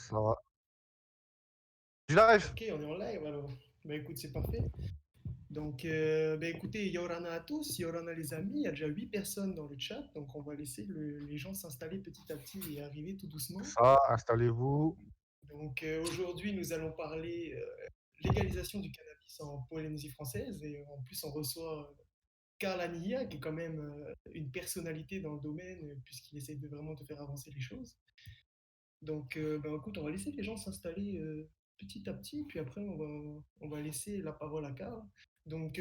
Ça va. Du live? Ok, on est en live alors. Ben écoute, c'est parfait. Donc, ben écoutez, Yorana à tous, Yorana les amis, il y a déjà 8 personnes dans le chat, donc on va laisser les gens s'installer petit à petit et arriver tout doucement. Ça, installez-vous. Donc aujourd'hui, nous allons parler légalisation du cannabis en Polynésie française et en plus on reçoit Karl Anilla, qui est quand même une personnalité dans le domaine puisqu'il essaie de vraiment de faire avancer les choses. Donc, ben, écoute, on va laisser les gens s'installer petit à petit, puis après, on va laisser la parole à Karl. Donc,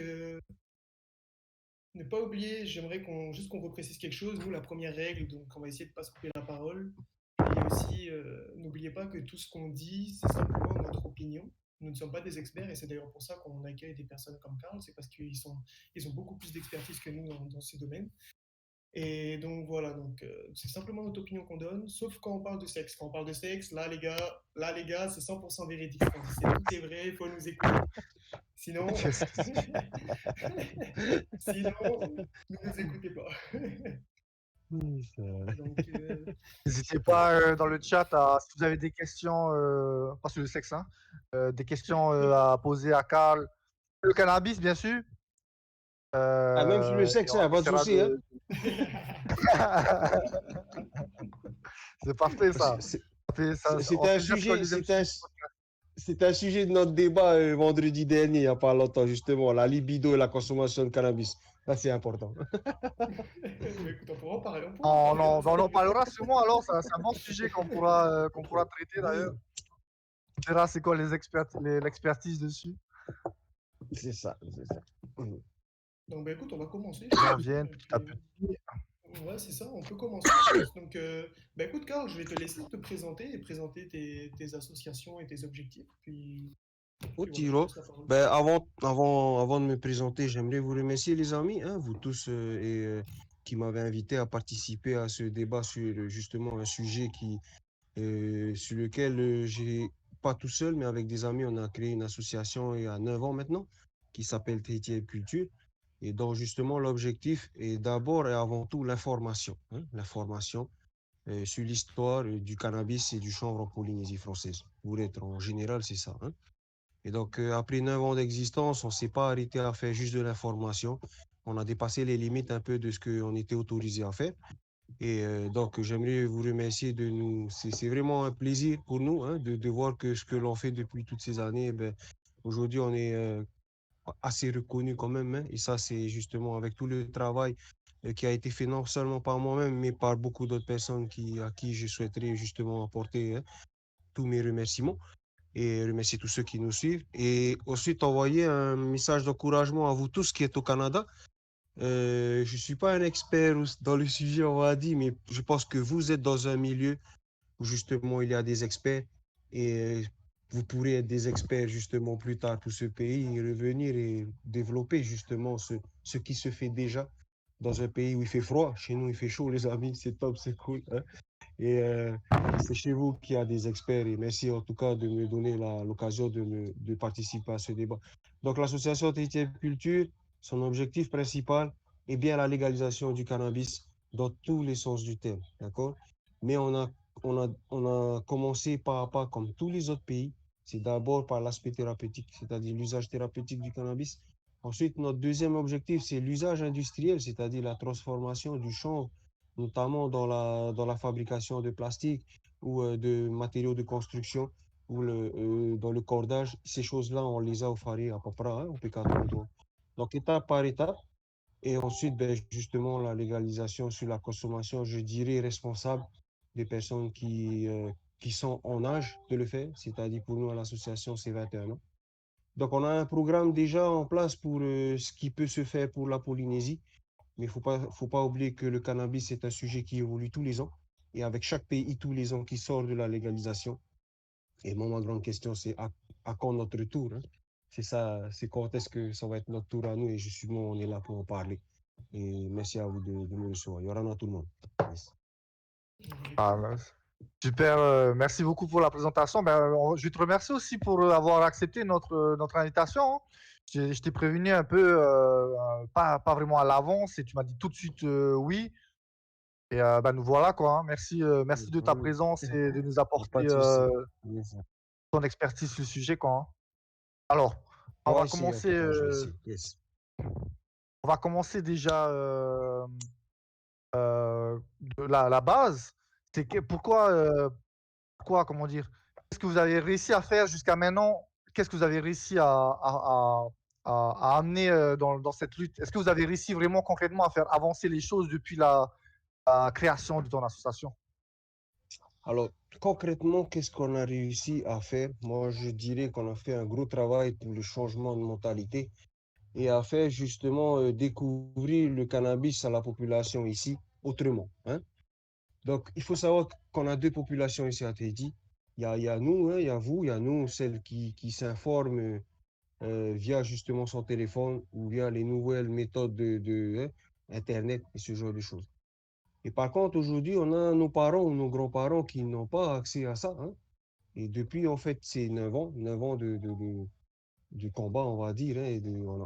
ne pas oublier, j'aimerais juste qu'on reprécise quelque chose. Nous, la première règle, donc on va essayer de ne pas se couper la parole. Et aussi, n'oubliez pas que tout ce qu'on dit, c'est simplement notre opinion. Nous ne sommes pas des experts et c'est d'ailleurs pour ça qu'on accueille des personnes comme Karl, c'est parce ils ont beaucoup plus d'expertise que nous dans ces domaines. Et donc voilà, donc c'est simplement notre opinion qu'on donne, sauf quand on parle de sexe. Quand on parle de sexe, là les gars, c'est 100% véridique. Tout est vrai, il faut nous écouter. Sinon, sinon, ne nous écoutez pas. Donc, N'hésitez pas dans le chat si vous avez des questions, pas sur le sexe, hein, des questions à poser à Karl. Le cannabis, bien sûr. Ah, même sur le Et sexe, on hein, pas de essaiera souci. Hein. de. C'est parfait ça. On C'était un sait déjà c'est quoi le sujet, deuxième sujet. c'était un sujet de notre débat vendredi dernier, il n'y a pas longtemps, justement, la libido et la consommation de cannabis. Ça, c'est important. écoute, on pourra en parler, on pourra en parler. Hein. On en parlera sûrement alors. C'est un bon sujet qu'on pourra traiter d'ailleurs. On verra c'est quoi l'expertise dessus. C'est ça, c'est ça. Donc, bah, écoute, on va commencer. Les gens viennent Et petit à puis, petit. ouais, c'est ça, on peut commencer, je pense. Donc, bah, écoute, Karl, je vais te laisser te présenter et présenter tes associations et tes objectifs. Au Puis voilà, je te Tiro, laisse la parole. ben, avant de me présenter, j'aimerais vous remercier, les amis, hein, vous tous, qui m'avez invité à participer à ce débat sur justement un sujet sur lequel j'ai, pas tout seul, mais avec des amis, on a créé une association il y a 9 ans maintenant, qui s'appelle Trietième Culture. Et donc, justement, l'objectif est d'abord et avant tout l'information, hein, l'information sur l'histoire du cannabis et du chanvre en Polynésie française. Pour être en général, c'est ça. Hein. Et donc, après 9 ans d'existence, on ne s'est pas arrêté à faire juste de l'information. On a dépassé les limites un peu de ce qu'on était autorisé à faire. Et donc, j'aimerais vous remercier de nous. C'est vraiment un plaisir pour nous hein, de voir que ce que l'on fait depuis toutes ces années, ben, aujourd'hui, on est assez reconnu quand même. Hein, et ça, c'est justement avec tout le travail qui a été fait non seulement par moi-même, mais par beaucoup d'autres personnes à qui je souhaiterais justement apporter hein, tous mes remerciements et remercier tous ceux qui nous suivent. Et ensuite, envoyer un message d'encouragement à vous tous qui êtes au Canada. Je ne suis pas un expert dans le sujet, on va dire, mais je pense que vous êtes dans un milieu où justement il y a des experts et vous pourrez être des experts justement plus tard pour ce pays et revenir et développer justement ce qui se fait déjà dans un pays où il fait froid. Chez nous, il fait chaud, les amis, c'est top, c'est cool. Hein. Et c'est chez vous qu'il y a des experts. Et merci en tout cas de me donner l'occasion de participer à ce débat. Donc, l'association Tahitienne Culture, son objectif principal est bien la légalisation du cannabis dans tous les sens du terme. D'accord? Mais on a commencé pas à pas comme tous les autres pays. C'est d'abord par l'aspect thérapeutique, c'est-à-dire l'usage thérapeutique du cannabis. Ensuite, notre deuxième objectif, c'est l'usage industriel, c'est-à-dire la transformation du chanvre notamment dans la fabrication de plastique ou de matériaux de construction ou dans le cordage. Ces choses-là, on les a au Fari à peu près, hein, au Pécatondo. Donc, étape par étape. Et ensuite, ben, justement, la légalisation sur la consommation, je dirais, responsable des personnes qui sont en âge de le faire. C'est-à-dire, pour nous, à l'association, c'est 21 ans. Donc, on a un programme déjà en place pour ce qui peut se faire pour la Polynésie. Mais il faut pas oublier que le cannabis est un sujet qui évolue tous les ans. Et avec chaque pays, tous les ans qui sort de la légalisation. Et moi, ma grande question, c'est à quand notre tour hein? C'est ça, c'est quand est-ce que ça va être notre tour à nous? Et justement, on est là pour en parler. Et merci à vous de me recevoir. Il y aura dans tout le monde. Yes. Ah, super, merci beaucoup pour la présentation. Je vais te remercier aussi pour avoir accepté notre invitation. Hein. Je t'ai prévenu un peu, pas vraiment à l'avance, et tu m'as dit tout de suite oui. Et bah, nous voilà quoi, hein. Merci, merci de ta Oui, présence et de nous y a pas apporter, de souci. Yes. ton expertise sur le sujet quoi, hein. Alors, on On va va essayer, en commencer, tout cas, je vais essayer. Yes. on va commencer déjà, de la base. C'est que pourquoi, comment dire? Qu'est-ce que vous avez réussi à faire jusqu'à maintenant? Qu'est-ce que vous avez réussi à amener, dans cette lutte? Est-ce que vous avez réussi vraiment concrètement à faire avancer les choses depuis la création de ton association? Alors, concrètement, qu'est-ce qu'on a réussi à faire? Moi, je dirais qu'on a fait un gros travail pour le changement de mentalité et à faire justement découvrir le cannabis à la population ici autrement, hein. Donc, il faut savoir qu'on a deux populations ici à Tahiti. Il y a nous, hein, il y a vous, il y a nous, celles qui s'informent via justement son téléphone ou via les nouvelles méthodes de Internet et ce genre de choses. Et par contre, aujourd'hui, on a nos parents ou nos grands-parents qui n'ont pas accès à ça, hein. Et depuis, en fait, ces 9 ans de combat, on va dire, hein,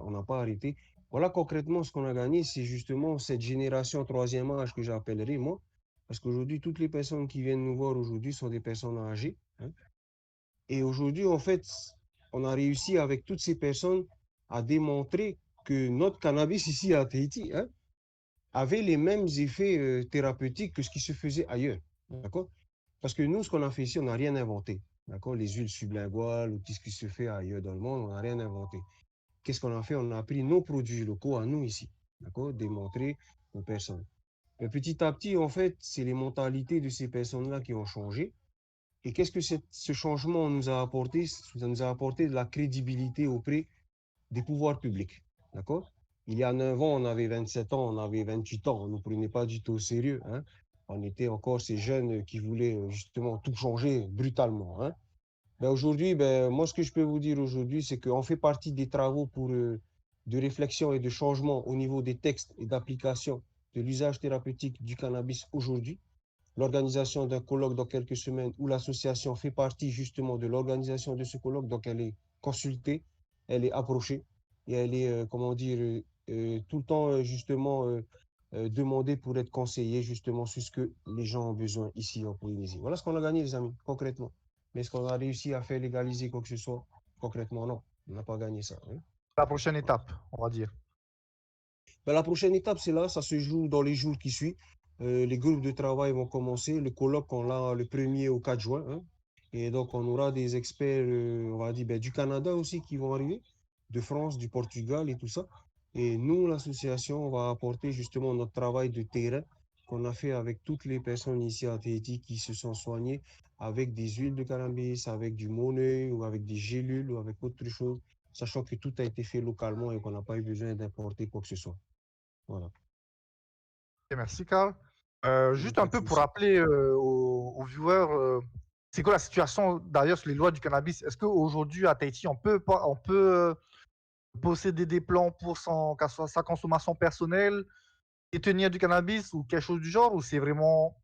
on n'a pas arrêté. Voilà concrètement ce qu'on a gagné, c'est justement cette génération troisième âge que j'appellerai moi. Parce qu'aujourd'hui, toutes les personnes qui viennent nous voir aujourd'hui sont des personnes âgées, hein. Et aujourd'hui, en fait, on a réussi avec toutes ces personnes à démontrer que notre cannabis ici à Tahiti, hein, avait les mêmes effets thérapeutiques que ce qui se faisait ailleurs. D'accord? Parce que nous, ce qu'on a fait ici, on n'a rien inventé. D'accord? Les huiles sublinguales ou tout ce qui se fait ailleurs dans le monde, on n'a rien inventé. Qu'est-ce qu'on a fait? On a pris nos produits locaux à nous ici. D'accord? Démontrés aux personnes. Mais petit à petit, en fait, c'est les mentalités de ces personnes-là qui ont changé. Et qu'est-ce que ce changement nous a apporté? Ça nous a apporté de la crédibilité auprès des pouvoirs publics. D'accord? Il y a 9 ans, on avait 27 ans, on avait 28 ans, on ne nous prenait pas du tout au sérieux, hein. On était encore ces jeunes qui voulaient justement tout changer brutalement, hein. Ben aujourd'hui, ben, moi, ce que je peux vous dire aujourd'hui, c'est qu'on fait partie des travaux de réflexion et de changement au niveau des textes et d'application de l'usage thérapeutique du cannabis aujourd'hui. L'organisation d'un colloque dans quelques semaines où l'association fait partie justement de l'organisation de ce colloque. Donc, elle est consultée, elle est approchée et elle est, comment dire, tout le temps justement demandée pour être conseillée justement sur ce que les gens ont besoin ici en Polynésie. Voilà ce qu'on a gagné, les amis, concrètement. Mais est-ce qu'on a réussi à faire légaliser quoi que ce soit? Concrètement, non. On n'a pas gagné ça, hein. La prochaine étape, on va dire. Ben, la prochaine étape, c'est là, ça se joue dans les jours qui suivent. Les groupes de travail vont commencer. Le colloque, on l'a le 1er au 4 juin, hein. Et donc, on aura des experts, on va dire, ben, du Canada aussi qui vont arriver, de France, du Portugal et tout ça. Et nous, l'association, on va apporter justement notre travail de terrain qu'on a fait avec toutes les personnes ici à Tahiti qui se sont soignées avec des huiles de cannabis, avec du moneuil ou avec des gélules ou avec autre chose, sachant que tout a été fait localement et qu'on n'a pas eu besoin d'importer quoi que ce soit. Voilà. Et merci, Karl. Il n'y a Juste un pas de peu pour souci. rappeler aux viewers, c'est quoi la situation d'ailleurs sur les lois du cannabis? Est-ce qu'aujourd'hui à Tahiti, on peut posséder des plants pour sa consommation personnelle et tenir du cannabis ou quelque chose du genre? Ou c'est vraiment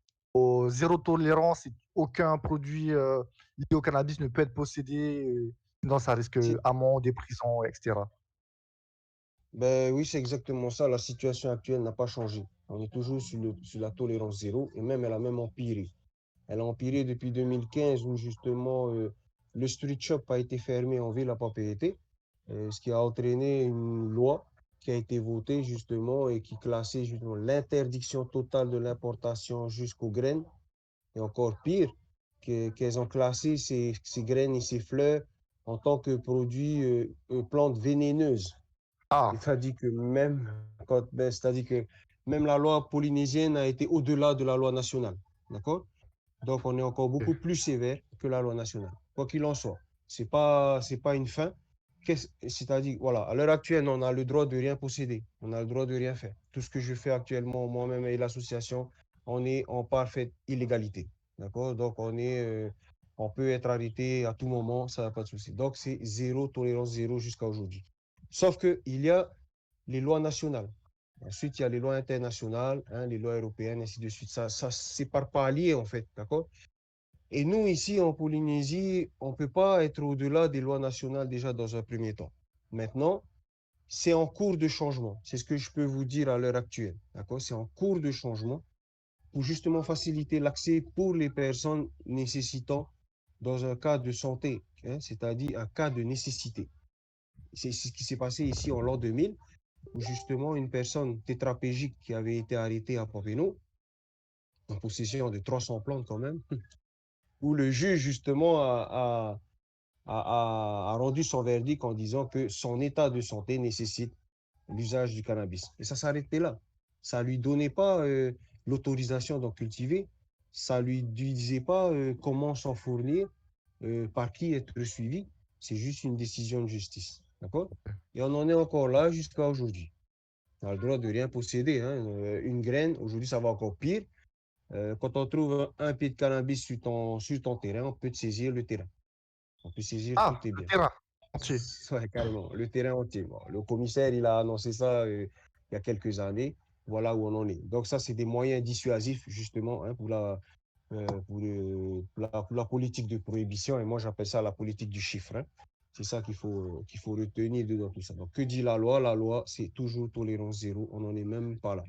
zéro tolérance et aucun produit lié au cannabis ne peut être possédé, sinon ça risque C'est- amende, des prisons, etc. Ben oui, c'est exactement ça. La situation actuelle n'a pas changé. On est toujours sur la tolérance zéro et même elle a même empiré. Elle a empiré depuis 2015 où justement le street shop a été fermé en ville à propriété, ce qui a entraîné une loi qui a été votée justement et qui classait justement l'interdiction totale de l'importation jusqu'aux graines. Et encore pire, qu'elles ont classé ces graines et ces fleurs en tant que produits, plantes vénéneuses. Ah, C'est-à-dire que même c'est-à-dire que même la loi polynésienne a été au-delà de la loi nationale. D'accord? Donc, on est encore beaucoup plus sévère que la loi nationale. Quoi qu'il en soit, c'est pas une fin. C'est-à-dire, voilà, à l'heure actuelle, on a le droit de rien posséder. On a le droit de rien faire. Tout ce que je fais actuellement, moi-même et l'association, on est en parfaite illégalité. D'accord? Donc, on peut être arrêté à tout moment, ça n'a pas de souci. Donc, c'est zéro tolérance zéro jusqu'à aujourd'hui. Sauf qu'il y a les lois nationales. Ensuite, il y a les lois internationales, hein, les lois européennes, ainsi de suite. Ça c'est par palier, en fait, d'accord? Et nous, ici, en Polynésie, on ne peut pas être au-delà des lois nationales déjà dans un premier temps. Maintenant, c'est en cours de changement. C'est ce que je peux vous dire à l'heure actuelle, d'accord? C'est en cours de changement. pour justement faciliter l'accès pour les personnes nécessitant dans un cas de santé, hein, c'est-à-dire un cas de nécessité. C'est ce qui s'est passé ici en l'an 2000, où justement une personne tétraplégique qui avait été arrêtée à Popeno, en possession de 300 plantes quand même, où le juge justement a rendu son verdict en disant que son état de santé nécessite l'usage du cannabis. Et ça s'arrêtait là. Ça ne lui donnait pas l'autorisation d'en cultiver, ça ne lui disait pas comment s'en fournir, par qui être suivi. C'est juste une décision de justice. D'accord? Et on en est encore là jusqu'à aujourd'hui. On a le droit de rien posséder, hein. Une graine, aujourd'hui, ça va encore pire. Quand on trouve un pied de cannabis sur ton terrain, on peut te saisir le terrain. On peut saisir tous Ah, tes le biens. terrain entier. Ouais, carrément, le terrain entier. Bon, le commissaire, il a annoncé ça il y a quelques années. Voilà où on en est. Donc ça, c'est des moyens dissuasifs, justement, hein, pour la politique de prohibition. Et moi, j'appelle ça la politique du chiffre, hein. C'est ça qu'il faut retenir dedans tout ça. Donc, que dit la loi? La loi, c'est toujours tolérance zéro. On n'en est même pas là.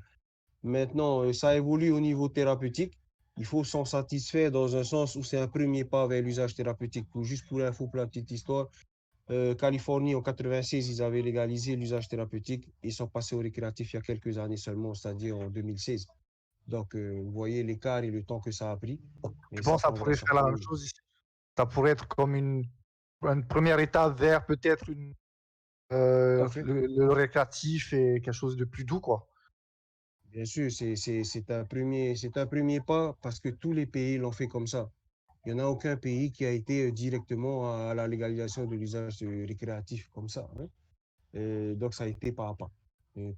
Maintenant, ça évolue au niveau thérapeutique. Il faut s'en satisfaire dans un sens où c'est un premier pas vers l'usage thérapeutique. Juste pour info, pour la petite histoire, Californie, en 96, ils avaient légalisé l'usage thérapeutique. Ils sont passés au récréatif il y a quelques années seulement, c'est-à-dire en 2016. Donc, vous voyez l'écart et le temps que ça a pris. Je Et ça pense que ça prendra pourrait sa faire la même part. chose ici. Ça pourrait être comme une première étape vers peut-être Tout à fait. le récréatif et quelque chose de plus doux, quoi. Bien sûr, c'est un premier pas parce que tous les pays l'ont fait comme ça. Il n'y en a aucun pays qui a été directement à la légalisation de l'usage récréatif comme ça, hein. Donc, ça a été pas à pas.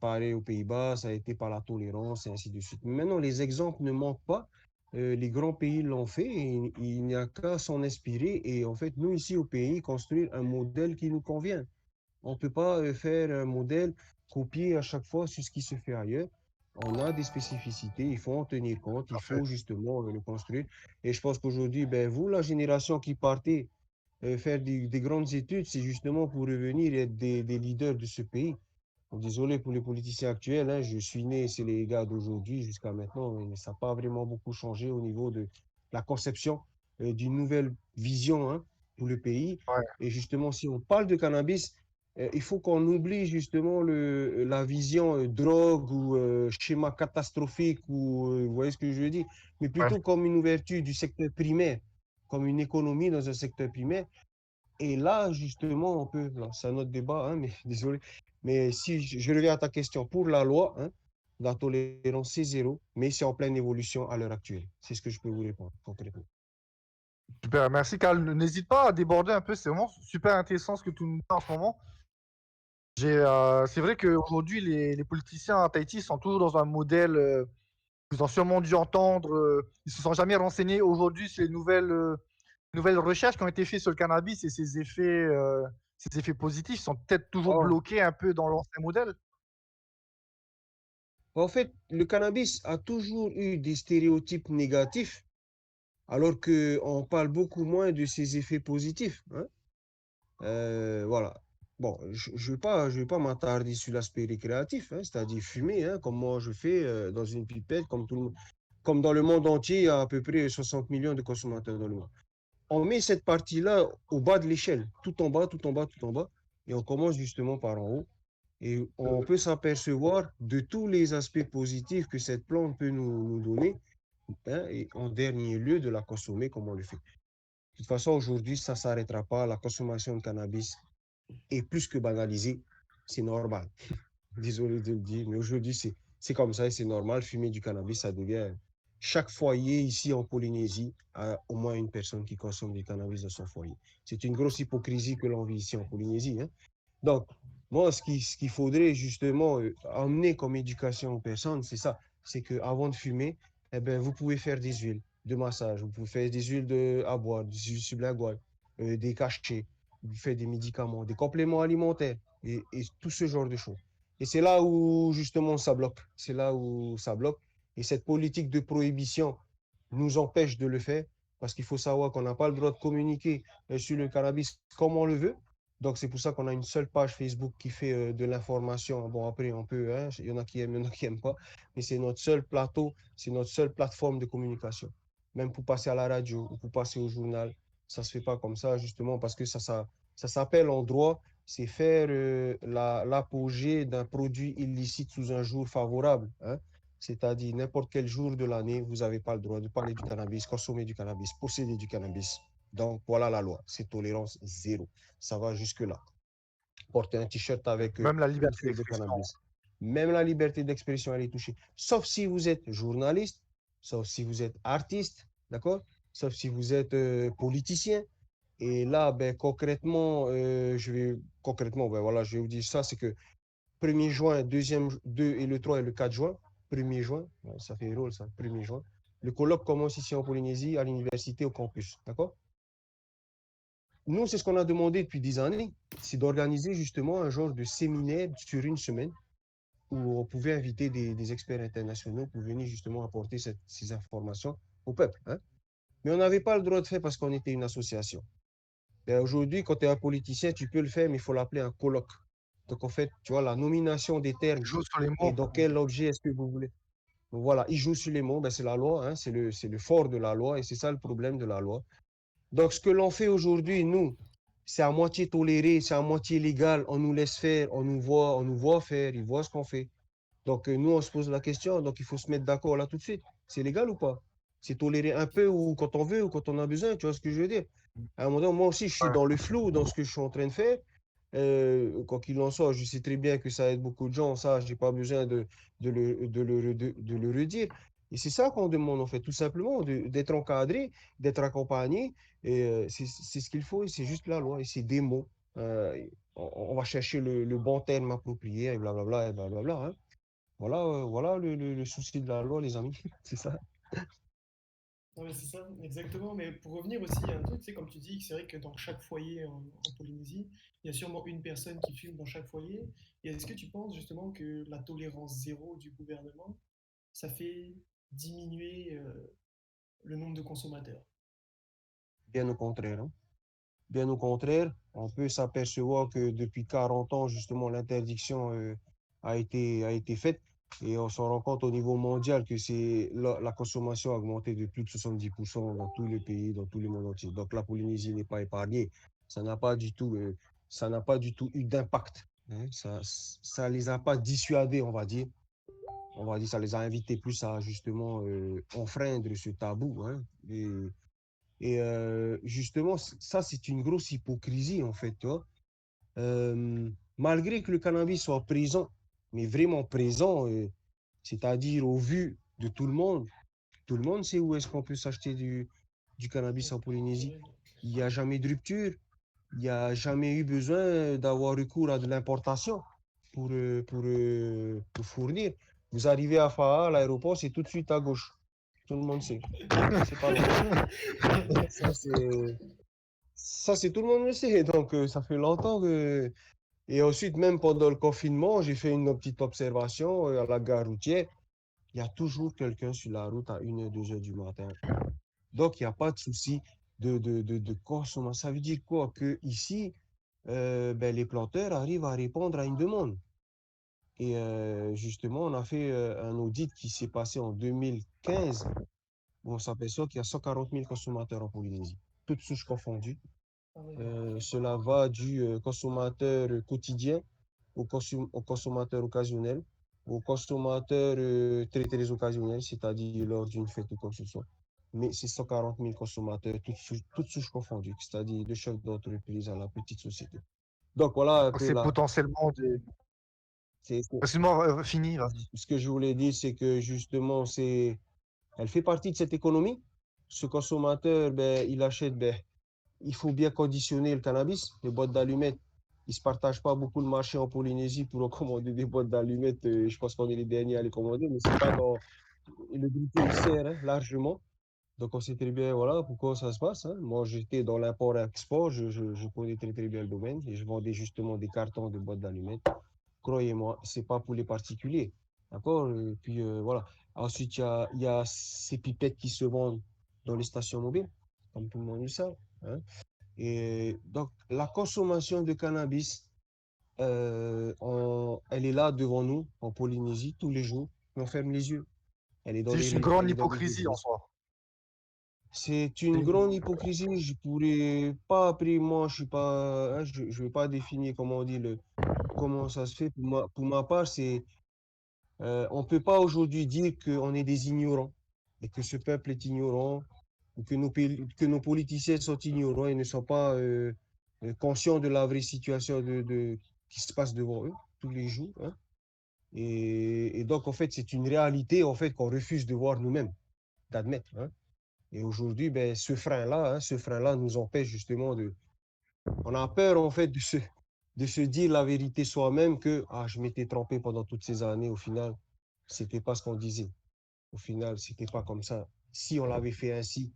Pareil aux Pays-Bas, ça a été par la tolérance et ainsi de suite. Maintenant, les exemples ne manquent pas. Les grands pays l'ont fait et il n'y a qu'à s'en inspirer. Et en fait, nous, ici au pays, construire un modèle qui nous convient. On ne peut pas faire un modèle copié à chaque fois sur ce qui se fait ailleurs. On a des spécificités, il faut en tenir compte, il Parfait. faut justement le construire. Et je pense qu'aujourd'hui, ben, vous, la génération qui partez faire des grandes études, c'est justement pour revenir et être des leaders de ce pays. Désolé pour les politiciens actuels, hein, je suis né, c'est les gars d'aujourd'hui jusqu'à maintenant, et ça n'a pas vraiment beaucoup changé au niveau de la conception d'une nouvelle vision, hein, pour le pays. Ouais, Et justement, si on parle de cannabis, il faut qu'on oublie justement la vision drogue ou schéma catastrophique, ou vous voyez ce que je veux dire, mais ouais. plutôt comme une ouverture du secteur primaire, comme une économie dans un secteur primaire. Et là, justement, on peut, là, c'est un autre débat, hein, mais désolé. Mais si je reviens à ta question, pour la loi, hein, la tolérance, c'est zéro, mais c'est en pleine évolution à l'heure actuelle. C'est ce que je peux vous répondre concrètement. Super, merci Karl. N'hésite pas à déborder un peu, c'est vraiment super intéressant ce que tu nous dis en ce moment. C'est vrai qu'aujourd'hui, les politiciens à Tahiti sont toujours dans un modèle, ils ont sûrement dû entendre, ils se sont jamais renseignés aujourd'hui sur les nouvelles recherches qui ont été faites sur le cannabis et ses effets positifs. Ils sont peut-être toujours Oh. bloqués un peu dans l'ancien modèle. En fait, le cannabis a toujours eu des stéréotypes négatifs, alors qu'on parle beaucoup moins de ses effets positifs, hein. Voilà. Bon, je vais pas m'attarder sur l'aspect récréatif, hein, c'est-à-dire fumer, hein, comme moi je fais dans une pipette, comme dans le monde entier, il y a à peu près 60 millions de consommateurs dans le monde. On met cette partie-là au bas de l'échelle, tout en bas, tout en bas, tout en bas, et on commence justement par en haut. Et on peut s'apercevoir de tous les aspects positifs que cette plante peut nous donner, hein, et en dernier lieu, de la consommer comme on le fait. De toute façon, aujourd'hui, ça ne s'arrêtera pas. La consommation de cannabis est plus que banalisée. C'est normal. Désolé de le dire, mais aujourd'hui, c'est comme ça et c'est normal. Fumer du cannabis, ça devient. Chaque foyer ici en Polynésie a au moins une personne qui consomme du cannabis dans son foyer. C'est une grosse hypocrisie que l'on vit ici en Polynésie, hein. Donc, moi, ce qu'il faudrait justement amener comme éducation aux personnes, c'est ça. C'est qu'avant de fumer, eh ben, vous pouvez faire des huiles de massage, vous pouvez faire des huiles à boire, des huiles sublinguales, des cachets, vous faites des médicaments, des compléments alimentaires et tout ce genre de choses. Et c'est là où justement ça bloque. C'est là où ça bloque. Et cette politique de prohibition nous empêche de le faire parce qu'il faut savoir qu'on n'a pas le droit de communiquer sur le cannabis comme on le veut. Donc, c'est pour ça qu'on a une seule page Facebook qui fait de l'information. Bon, après, on peut, hein, il y en a qui aiment, il y en a qui n'aiment pas, mais c'est notre seul plateau, c'est notre seule plateforme de communication. Même pour passer à la radio ou pour passer au journal, ça ne se fait pas comme ça, justement, parce que ça s'appelle en droit, c'est faire l'apogée d'un produit illicite sous un jour favorable, hein. C'est-à-dire, n'importe quel jour de l'année, vous n'avez pas le droit de parler du cannabis, consommer du cannabis, posséder du cannabis. Donc, voilà la loi. C'est tolérance zéro. Ça va jusque-là. Porter un t-shirt avec Même la une liberté feuille de d'expression. cannabis. Même la liberté d'expression, elle est touchée. Sauf si vous êtes journaliste, sauf si vous êtes artiste, d'accord? Sauf si vous êtes politicien. Et là, ben, concrètement, ben, voilà, je vais vous dire ça, c'est que 1er juin, 2 et le 3 et le 4 juin, 1er juin, ça fait drôle ça, 1er juin, le colloque commence ici en Polynésie, à l'université, au campus, d'accord? Nous, c'est ce qu'on a demandé depuis 10 années, c'est d'organiser justement un genre de séminaire sur une semaine où on pouvait inviter des experts internationaux pour venir justement apporter ces informations au peuple, hein. Mais on n'avait pas le droit de faire parce qu'on était une association. Et aujourd'hui, quand tu es un politicien, tu peux le faire, mais il faut l'appeler un colloque. Donc, en fait, tu vois, la nomination des Il termes joue sur les et mots. dans quel objet est-ce que vous voulez. Donc, voilà, il joue sur les mots, ben, c'est la loi, hein, c'est le fort de la loi et c'est ça le problème de la loi. Donc, ce que l'on fait aujourd'hui, nous, c'est à moitié toléré, c'est à moitié légal. On nous laisse faire, on nous voit faire, ils voient ce qu'on fait. Donc, nous, on se pose la question. Donc, il faut se mettre d'accord là tout de suite. C'est légal ou pas? C'est toléré un peu ou quand on veut ou quand on a besoin. Tu vois ce que je veux dire? À un moment donné, moi aussi, je suis Ouais. dans le flou dans ce que je suis en train de faire. Quoi qu'il en soit, je sais très bien que ça aide beaucoup de gens. Ça, je n'ai pas besoin de le redire. Et c'est ça qu'on demande, en fait, tout simplement, d'être encadré, d'être accompagné. Et c'est ce qu'il faut. Et c'est juste la loi. Et c'est des mots. On va chercher le bon terme approprié et blablabla, et blablabla, hein. Voilà, voilà le souci de la loi, les amis. C'est ça. Non, mais c'est ça, exactement. Mais pour revenir aussi à un truc, tu sais, comme tu dis, c'est vrai que dans chaque foyer en Polynésie, il y a sûrement une personne qui fume dans chaque foyer. Et est-ce que tu penses justement que la tolérance zéro du gouvernement, ça fait diminuer le nombre de consommateurs? Bien au contraire, hein. Bien au contraire, on peut s'apercevoir que depuis 40 ans, justement, l'interdiction a été faite. Et on s'en rend compte au niveau mondial que la consommation a augmenté de plus de 70% dans tous les pays, dans tout le monde entier. Donc la Polynésie n'est pas épargnée. Ça n'a pas du tout, ça n'a pas du tout eu d'impact, hein. Ça les a pas dissuadés, on va dire. On va dire, ça les a invités plus à justement enfreindre ce tabou, hein. Justement, ça, c'est une grosse hypocrisie, en fait, tu vois. Malgré que le cannabis soit présent, mais vraiment présent, c'est-à-dire au vu de tout le monde sait où est-ce qu'on peut s'acheter du cannabis en Polynésie. Ouais, Il n'y a jamais de rupture, il n'y a jamais eu besoin d'avoir recours à de l'importation pour fournir. Vous arrivez à Faha, l'aéroport, c'est tout de suite à gauche. Tout le monde sait. C'est pas loin. Ça, c'est Ça, c'est tout le monde le sait. Donc, ça fait longtemps que. Et ensuite, même pendant le confinement, j'ai fait une petite observation à la gare routière. Il y a toujours quelqu'un sur la route à 1h, 2h du matin. Donc, il n'y a pas de souci de consommation. Ça veut dire quoi? Que ici, ben, les planteurs arrivent à répondre à une demande. Et justement, on a fait un audit qui s'est passé en 2015 où on s'aperçoit qu'il y a 140 000 consommateurs en Polynésie, toutes souches confondues. ah ouais. Cela va du consommateur quotidien au consommateur occasionnel, au consommateur très très occasionnel, c'est-à-dire lors d'une fête ou quoi que ce soit. Mais c'est 140 000 consommateurs, toutes souches confondues, c'est-à-dire de chef d'entreprise à la petite société. Donc voilà un Donc peu c'est là. potentiellement des. C'est- Excuse-moi, fini, vas-y. Ce que je voulais dire, c'est que justement, elle fait partie de cette économie. Ce consommateur, ben, il achète, ben, il faut bien conditionner le cannabis, les boîtes d'allumettes. Ils ne se partagent pas beaucoup le marché en Polynésie pour commander des boîtes d'allumettes. Je pense qu'on est les derniers à les commander, mais c'est pas dans. Le briquet, il sert, hein, largement. Donc, on sait très bien voilà, pourquoi ça se passe, hein. Moi, j'étais dans l'import-export, je connais très, très bien le domaine et je vendais justement des cartons de boîtes d'allumettes. Croyez-moi, c'est pas pour les particuliers. D'accord? Et puis, voilà. Ensuite, il y a ces pipettes qui se vendent dans les stations mobiles, comme tout le monde le sait, hein. Et donc, la consommation de cannabis, elle est là devant nous, en Polynésie, tous les jours. On ferme les yeux. Elle est dans C'est les juste une rues, grande elle est dans les hypocrisie en églises. soi. C'est C'est une une- grande hypocrisie. Je pourrais pas, après, moi, je suis pas, hein, je vais pas définir comment on dit comment ça se fait. Pour ma part, on peut pas aujourd'hui dire qu'on est des ignorants et que ce peuple est ignorant ou que nos politiciens sont ignorants et ne sont pas conscients de la vraie situation qui se passe devant eux tous les jours, hein. Et donc, en fait, c'est une réalité en fait qu'on refuse de voir nous-mêmes, d'admettre, hein. Et aujourd'hui, ben, ce frein-là nous empêche justement de. On a peur en fait de se dire la vérité soi-même que je m'étais trompé pendant toutes ces années. Au final, c'était pas ce qu'on disait. Au final, c'était pas comme ça. Si on l'avait fait ainsi,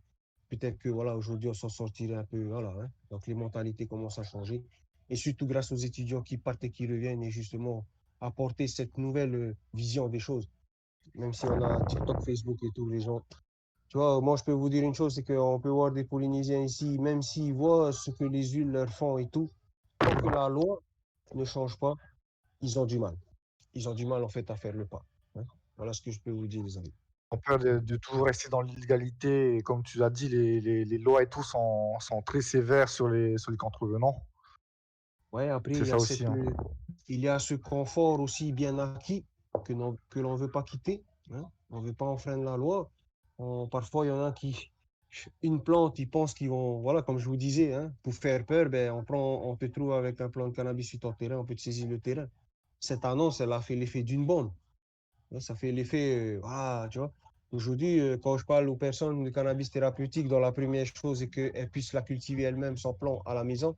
peut-être que voilà, aujourd'hui, on s'en sortirait un peu. Voilà, hein. Donc les mentalités commencent à changer. Et surtout grâce aux étudiants qui partent et qui reviennent et justement apporter cette nouvelle vision des choses. Même si on a TikTok, Facebook et tout, les gens. Tu vois, moi, je peux vous dire une chose, c'est qu'on peut voir des Polynésiens ici, même s'ils voient ce que les îles leur font et tout, tant que la loi ne change pas, ils ont du mal. Ils ont du mal, en fait, à faire le pas, hein. Voilà ce que je peux vous dire, les amis. On peur de toujours rester dans l'illégalité. Et comme tu l'as dit, les lois et tout sont très sévères sur les contrevenants. Ouais, après, C'est ça aussi, hein. il y a ce confort aussi bien acquis que l'on ne veut pas quitter, hein. On ne veut pas enfreindre la loi. Parfois, il y en a qui, une plante, ils pensent qu'ils vont, voilà, comme je vous disais, hein, pour faire peur, ben, on te trouve avec un plant de cannabis sur ton terrain, on peut te saisir le terrain. Cette annonce, elle a fait l'effet d'une bombe, hein. Ça fait l'effet, tu vois. Aujourd'hui, quand je parle aux personnes de cannabis thérapeutique, dans la première chose, c'est qu'elles puissent la cultiver elles-mêmes sans plomb à la maison.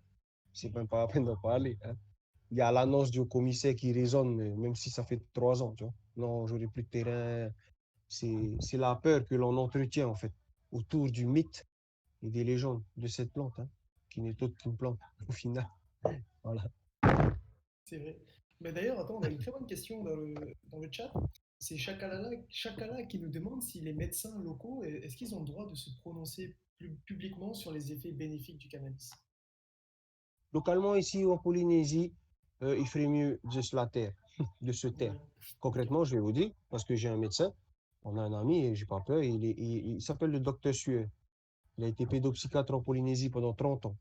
C'est même pas la peine d'en parler, hein. Il y a l'annonce du commissaire qui résonne, même si ça fait 3 ans, tu vois. Non, j'aurai plus de terrain. C'est la peur que l'on entretient, en fait, autour du mythe et des légendes de cette plante, hein, qui n'est autre qu'une plante, au final. Voilà. C'est vrai. Mais d'ailleurs, attends, on a une très bonne question dans le chat. C'est Chakala qui nous demande si les médecins locaux, est-ce qu'ils ont le droit de se prononcer publiquement sur les effets bénéfiques du cannabis? Localement, ici en Polynésie, il ferait mieux de se la taire, de se taire. Ouais. Ok. Concrètement, je vais vous dire, parce que j'ai un médecin, on a un ami et j'ai pas peur, il s'appelle le docteur Sueur. Il a été pédopsychiatre en Polynésie pendant 30 ans.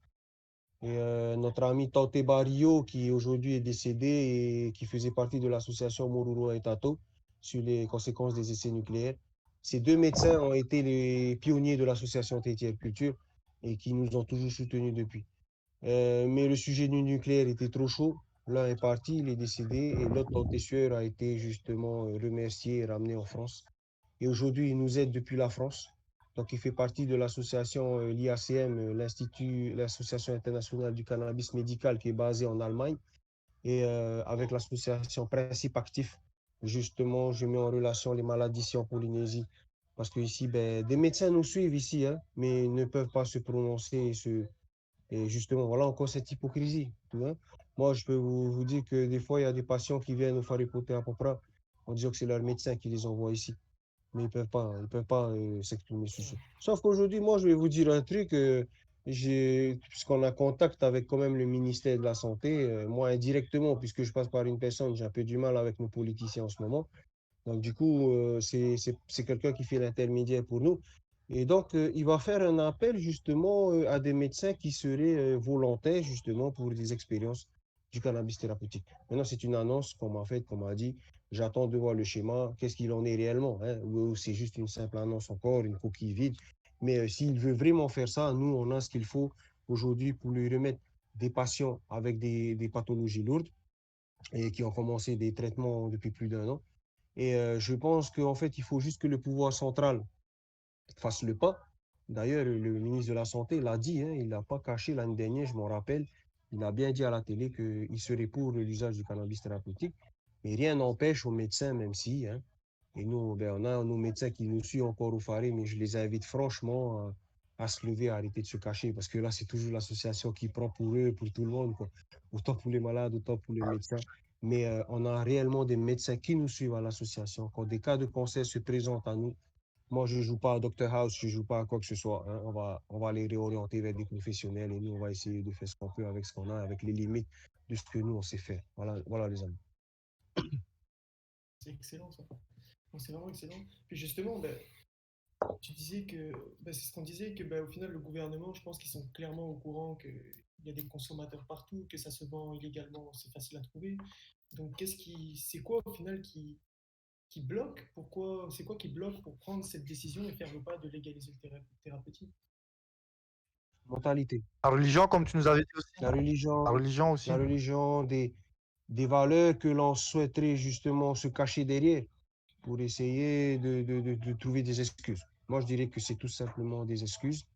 Et notre ami Tauté Barrio, qui aujourd'hui est décédé et qui faisait partie de l'association Moruro et Tato sur les conséquences des essais nucléaires. Ces deux médecins ont été les pionniers de l'association Tétière Culture et qui nous ont toujours soutenus depuis. Mais le sujet du nucléaire était trop chaud. L'un est parti, il est décédé, et l'autre, Tauté Sueur, a été justement remercié et ramené en France. Et aujourd'hui, il nous aide depuis la France. Donc, il fait partie de l'association l'IACM, l'Association internationale du cannabis médical, qui est basée en Allemagne. Et avec l'association Principe Actif, justement, je mets en relation les maladies ici en Polynésie. Parce que ici, ben, des médecins nous suivent ici, hein, mais ne peuvent pas se prononcer et justement, voilà encore cette hypocrisie, tu vois. Moi, je peux vous dire que des fois, il y a des patients qui viennent au Faripoté à Popra en disant que c'est leur médecin qui les envoie ici, mais ils peuvent pas s'exprimer sur ça. Sauf qu'aujourd'hui, moi, je vais vous dire un truc, puisqu'on a contact avec quand même le ministère de la Santé, moi indirectement, puisque je passe par une personne, j'ai un peu du mal avec nos politiciens en ce moment. Donc, du coup, c'est quelqu'un qui fait l'intermédiaire pour nous. Et donc, il va faire un appel justement à des médecins qui seraient volontaires justement pour des expériences du cannabis thérapeutique. Maintenant, c'est une annonce qu'on m'a faite, qu'on m'a dit. J'attends de voir le schéma, qu'est-ce qu'il en est réellement, hein, ou c'est juste une simple annonce encore, une coquille vide. Mais s'il veut vraiment faire ça, nous, on a ce qu'il faut aujourd'hui pour lui remettre des patients avec des pathologies lourdes et qui ont commencé des traitements depuis plus d'1 an. Et je pense qu'en fait, il faut juste que le pouvoir central fasse le pas. D'ailleurs, le ministre de la Santé l'a dit, hein, il n'a pas caché l'année dernière, je m'en rappelle. Il a bien dit à la télé qu'il serait pour l'usage du cannabis thérapeutique. Mais rien n'empêche aux médecins, même si, hein, et nous, ben, on a nos médecins qui nous suivent encore au Faré, mais je les invite franchement à se lever, à arrêter de se cacher, parce que là, c'est toujours l'association qui prend pour eux, pour tout le monde, quoi. Autant pour les malades, autant pour les médecins. Mais on a réellement des médecins qui nous suivent à l'association. Quand des cas de cancer se présentent à nous, Moi, je ne joue pas à Dr House, je ne joue pas à quoi que ce soit, hein. On va les réorienter vers des professionnels et nous, on va essayer de faire ce qu'on peut avec ce qu'on a, avec les limites de ce que nous, on sait faire. Voilà, voilà les amis. C'est excellent ça. Donc, c'est vraiment excellent. Puis justement, ben, tu disais que, ben, c'est ce qu'on disait, que ben, au final, le gouvernement, je pense qu'ils sont clairement au courant qu'il y a des consommateurs partout, que ça se vend illégalement, c'est facile à trouver. Donc, c'est quoi au final qui bloque? Pourquoi, c'est quoi qui bloque pour prendre cette décision et faire le pas de légaliser le thérapeutique? Mentalité. La religion, comme tu nous avais dit aussi. La La religion, religion aussi. la religion, des valeurs que l'on souhaiterait justement se cacher derrière pour essayer de trouver des excuses. Moi, je dirais que c'est tout simplement des excuses.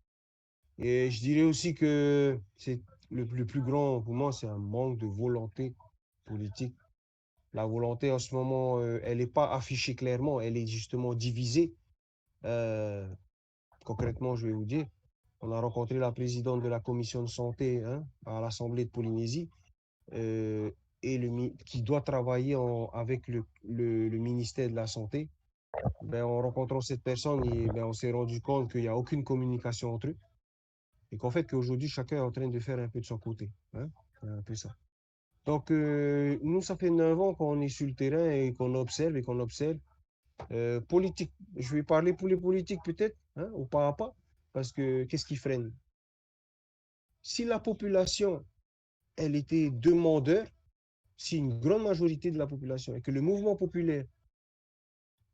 Et je dirais aussi que c'est le plus grand pour moi, c'est un manque de volonté politique. La volonté en ce moment, elle n'est pas affichée clairement, elle est justement divisée. Euh, Concrètement, je vais vous dire, on a rencontré la présidente de la commission de santé, hein, à l'Assemblée de Polynésie, euh, qui doit travailler avec le ministère de la Santé. Ben, en rencontrant cette personne, ben, on s'est rendu compte qu'il n'y a aucune communication entre eux et qu'en fait, qu'aujourd'hui, chacun est en train de faire un peu de son côté, hein, un peu ça. Donc, nous, ça fait 9 ans qu'on est sur le terrain et qu'on observe et qu'on observe. Politique, je vais parler pour les politiques peut-être, hein, au pas à pas, parce que qu'est-ce qui freine? Si la population, elle était demandeur, si une grande majorité de la population et que le mouvement populaire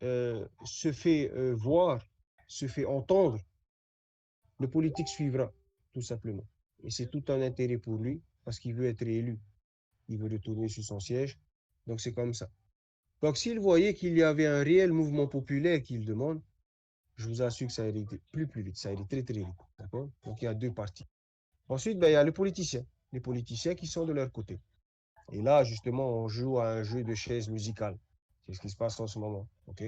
se fait voir, se fait entendre, le politique suivra, tout simplement. Et c'est tout un intérêt pour lui, parce qu'il veut être élu. Il veut retourner sur son siège. Donc c'est comme ça. Donc s'il voyait qu'il y avait un réel mouvement populaire qu'il demande, je vous assure que ça irait plus vite, ça irait très vite. D'accord? Donc il y a deux parties. Ensuite, ben, il y a les politiciens qui sont de leur côté. Et là, justement, on joue à un jeu de chaises musicales. C'est ce qui se passe en ce moment. OK?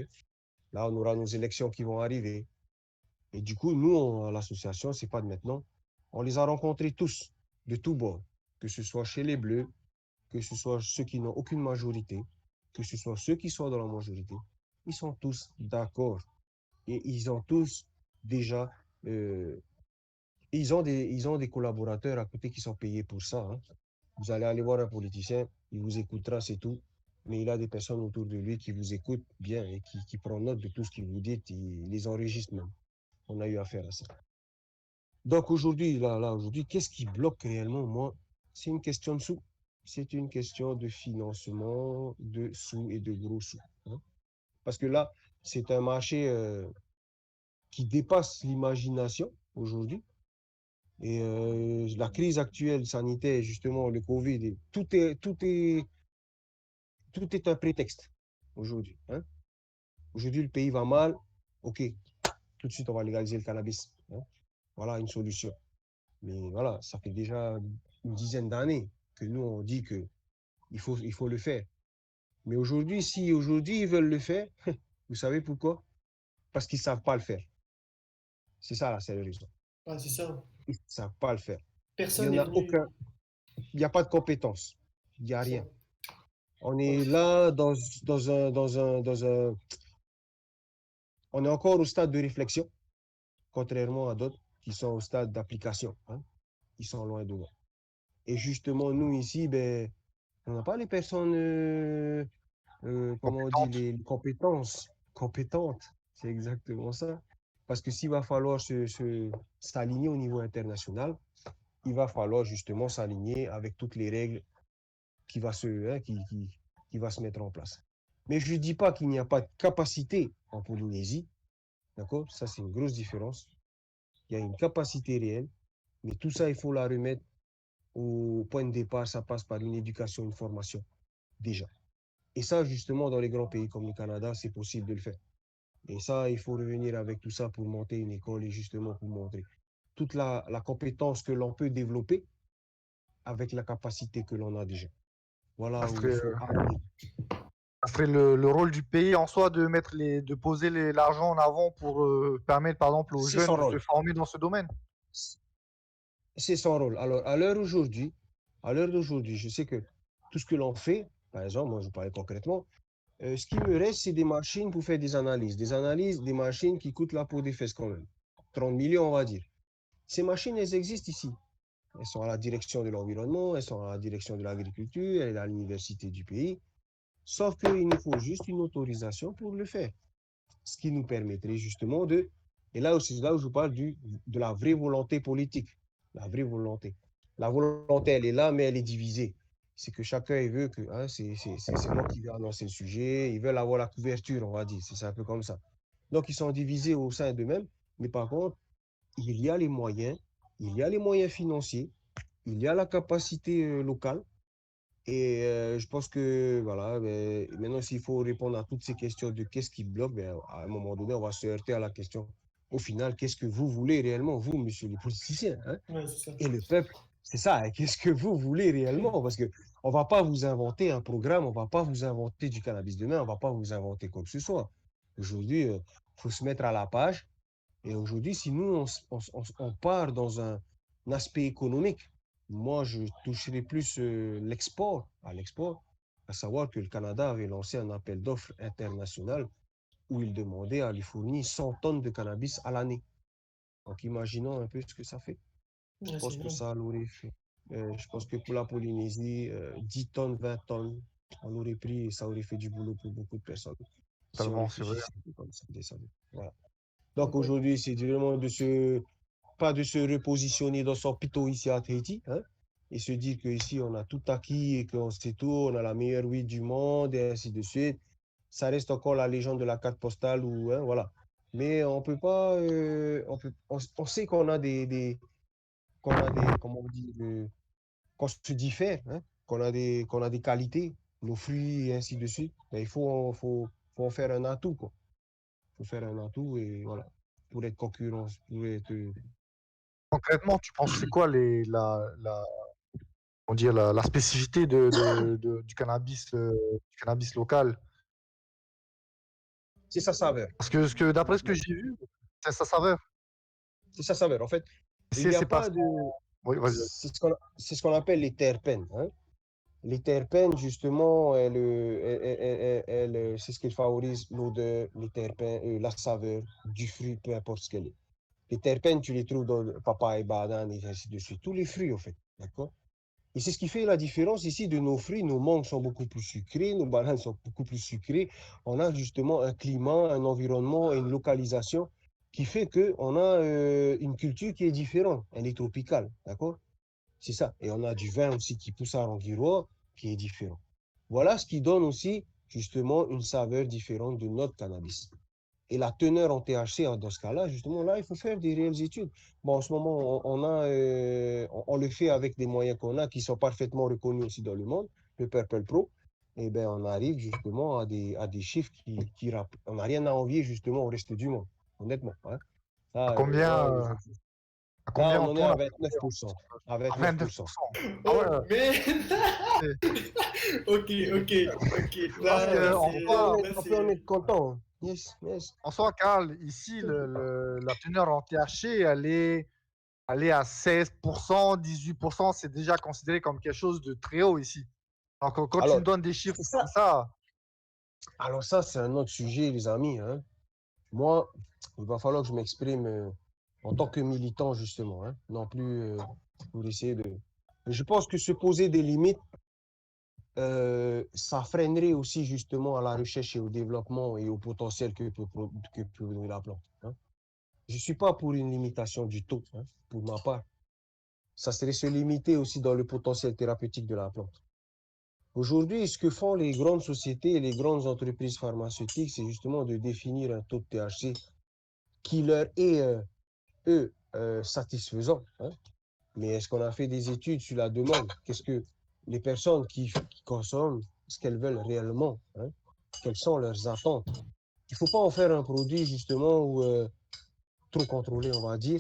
Là, on aura nos élections qui vont arriver. Et du coup, nous, à l'association, c'est pas de maintenant. On les a rencontrés tous, de tous bords, que ce soit chez les Bleus, que ce soit ceux qui n'ont aucune majorité, que ce soit ceux qui sont dans la majorité. Ils sont tous d'accord. Et ils ont tous déjà, euh, ils ont des collaborateurs à côté qui sont payés pour ça, hein. Vous allez aller voir un politicien, il vous écoutera, c'est tout. Mais il a des personnes autour de lui qui vous écoutent bien et qui prennent note de tout ce que vous dites, il les enregistre même. On a eu affaire à ça. Donc aujourd'hui, aujourd'hui, qu'est-ce qui bloque réellement, moi? C'est une question de sous. C'est une question de financement, de sous et de gros sous, hein. Parce que là, c'est un marché qui dépasse l'imagination aujourd'hui. Et la crise actuelle sanitaire, justement, le Covid, tout est un prétexte aujourd'hui, hein. Aujourd'hui, le pays va mal. OK, tout de suite, on va légaliser le cannabis, hein. Voilà une solution. Mais voilà, ça fait déjà une dizaine d'années que nous, on dit que il faut le faire. Mais aujourd'hui, si aujourd'hui ils veulent le faire, vous savez pourquoi? Parce qu'ils ne savent pas le faire. C'est ça la seule raison. Ah, c'est ça. Ils ne savent pas le faire. Il y Personne en n'est a venu. aucun, il n'y a pas de compétence. Il n'y a Ça. rien. On Ouais. est là on est encore au stade de réflexion, contrairement à d'autres qui sont au stade d'application, hein. Ils sont loin de moi. Et justement, nous ici, ben, on n'a pas les personnes, comment on dit, Compétente. les compétences compétentes. C'est exactement ça. Parce que s'il va falloir s'aligner au niveau international, il va falloir justement s'aligner avec toutes les règles hein, qui va se mettre en place. Mais je ne dis pas qu'il n'y a pas de capacité en Polynésie, d'accord? Ça, c'est une grosse différence. Il y a une capacité réelle, mais tout ça, il faut la remettre au point de départ. Ça passe par une éducation, une formation, déjà. Et ça, justement, dans les grands pays comme le Canada, c'est possible de le faire. Et ça, il faut revenir avec tout ça pour monter une école et justement pour montrer toute la compétence que l'on peut développer avec la capacité que l'on a déjà. Ça Voilà où il serait, faut amener. ça serait le rôle du pays en soi de de poser l'argent en avant pour permettre, par exemple, aux C'est jeunes son de se rôle. former dans ce domaine. C'est son rôle. Alors, à l'heure d'aujourd'hui, je sais que tout ce que l'on fait, par exemple, moi je vous parlais concrètement, Ce qui me reste, c'est des machines pour faire des analyses. Des analyses, des machines qui coûtent la peau des fesses quand même. 30 millions, on va dire. Ces machines, elles existent ici. Elles sont à la direction de l'environnement, elles sont à la direction de l'agriculture, elles sont à l'université du pays. Sauf qu'il nous faut juste une autorisation pour le faire. Ce qui nous permettrait justement de... Et là aussi, là où je parle de la vraie volonté politique. La vraie volonté. La volonté, elle est là, mais elle est divisée. C'est que chacun il veut que hein, c'est moi qui vais annoncer le sujet, ils veulent avoir la couverture, on va dire. C'est un peu comme ça. Donc, ils sont divisés au sein d'eux-mêmes, mais par contre, il y a les moyens, il y a les moyens financiers, il y a la capacité locale. Et je pense que voilà, ben, maintenant, s'il faut répondre à toutes ces questions de qu'est-ce qui bloque, ben, à un moment donné, on va se heurter à la question, au final, qu'est-ce que vous voulez réellement, vous, monsieur les politiciens, hein? Ouais, c'est ça. Et le peuple, c'est ça, hein, qu'est-ce que vous voulez réellement? Parce que on va pas vous inventer un programme, on va pas vous inventer du cannabis demain, on va pas vous inventer quoi que ce soit. Aujourd'hui, il faut se mettre à la page. Et aujourd'hui, si nous, on part dans un aspect économique, moi, je toucherai plus à l'export, à savoir que le Canada avait lancé un appel d'offres international où il demandait à lui fournir 100 tonnes de cannabis à l'année. Donc, imaginons un peu ce que ça fait. Je Ouais, c'est pense que énorme. ça l'aurait fait. Je pense que pour la Polynésie, 10 tonnes, 20 tonnes, on l'aurait pris et ça aurait fait du boulot pour beaucoup de personnes. Si on Totalement, c'est vrai. réfléchissait un peu comme ça, voilà. Donc Donc, ouais. aujourd'hui, c'est vraiment pas de se repositionner dans son pito ici à Tahiti, hein, et se dire qu'ici on a tout acquis et qu'on sait tout, on a la meilleure weed du monde et ainsi de suite. Ça reste encore la légende de la carte postale ou hein, voilà. Mais on peut pas, on sait comment on dit, qu'on se diffère, hein, qu'on a des qualités, nos fruits et ainsi de suite. Mais faut en faire un atout, quoi. Faut faire un atout et voilà, pour être concurrence, pour être Concrètement, tu penses c'est quoi on dit la spécificité du cannabis local? c'est sa saveur. Parce que, d'après ce que j'ai vu, c'est sa saveur. C'est sa saveur. En fait, il n'y a C'est pas pas de. Oui, vas-y. C'est ce qu'on appelle les terpènes, hein. Les terpènes, justement, c'est ce qui favorise l'odeur, les terpènes, la saveur du fruit, peu importe ce qu'elle est. Les terpènes, tu les trouves dans le papaye, banane et ainsi de suite. Tous les fruits, en fait. D'accord? Et c'est ce qui fait la différence ici de nos fruits. Nos mangues sont beaucoup plus sucrées, nos bananes sont beaucoup plus sucrées. On a justement un climat, un environnement et une localisation qui fait qu'on a une culture qui est différente. Elle est tropicale, d'accord? C'est ça. Et on a du vin aussi qui pousse à Rangirois, qui est différent. Voilà ce qui donne aussi justement une saveur différente de notre cannabis. Et la teneur en THC, dans ce cas-là, justement, là, il faut faire des réelles études. Bon, en ce moment, on le fait avec des moyens qu'on a qui sont parfaitement reconnus aussi dans le monde, le Purple Pro. Et bien, on arrive justement à des chiffres on n'a rien à envier justement au reste du monde, honnêtement, hein. À Là, combien, là, à là, combien on on en est tourne à à peu près 29%. À à 29%. 29%. Ah ouais, Oh, mais. c'est- Ok, ok, ok. parce Là, que On peut en être content, hein. Yes, yes. en soi, Karl, ici, la teneur en THC, elle est à 16%, 18%, c'est déjà considéré comme quelque chose de très haut ici. Alors, quand tu Alors, me donnes des chiffres c'est comme ça. ça, Alors ça, c'est un autre sujet, les amis, hein. Moi, il va falloir que je m'exprime en tant que militant, justement, hein, non plus pour essayer de... Je pense que se poser des limites, ça freinerait aussi justement à la recherche et au développement et au potentiel que peut donner la plante, hein. Je ne suis pas pour une limitation du tout, hein, pour ma part. Ça serait se limiter aussi dans le potentiel thérapeutique de la plante. Aujourd'hui, ce que font les grandes sociétés et les grandes entreprises pharmaceutiques, c'est justement de définir un taux de THC qui leur est satisfaisant, hein. Mais est-ce qu'on a fait des études sur la demande? Qu'est-ce que les personnes qui consomment, ce qu'elles veulent réellement, hein? Quelles sont leurs attentes? Il ne faut pas en faire un produit justement où, trop contrôlé, on va dire.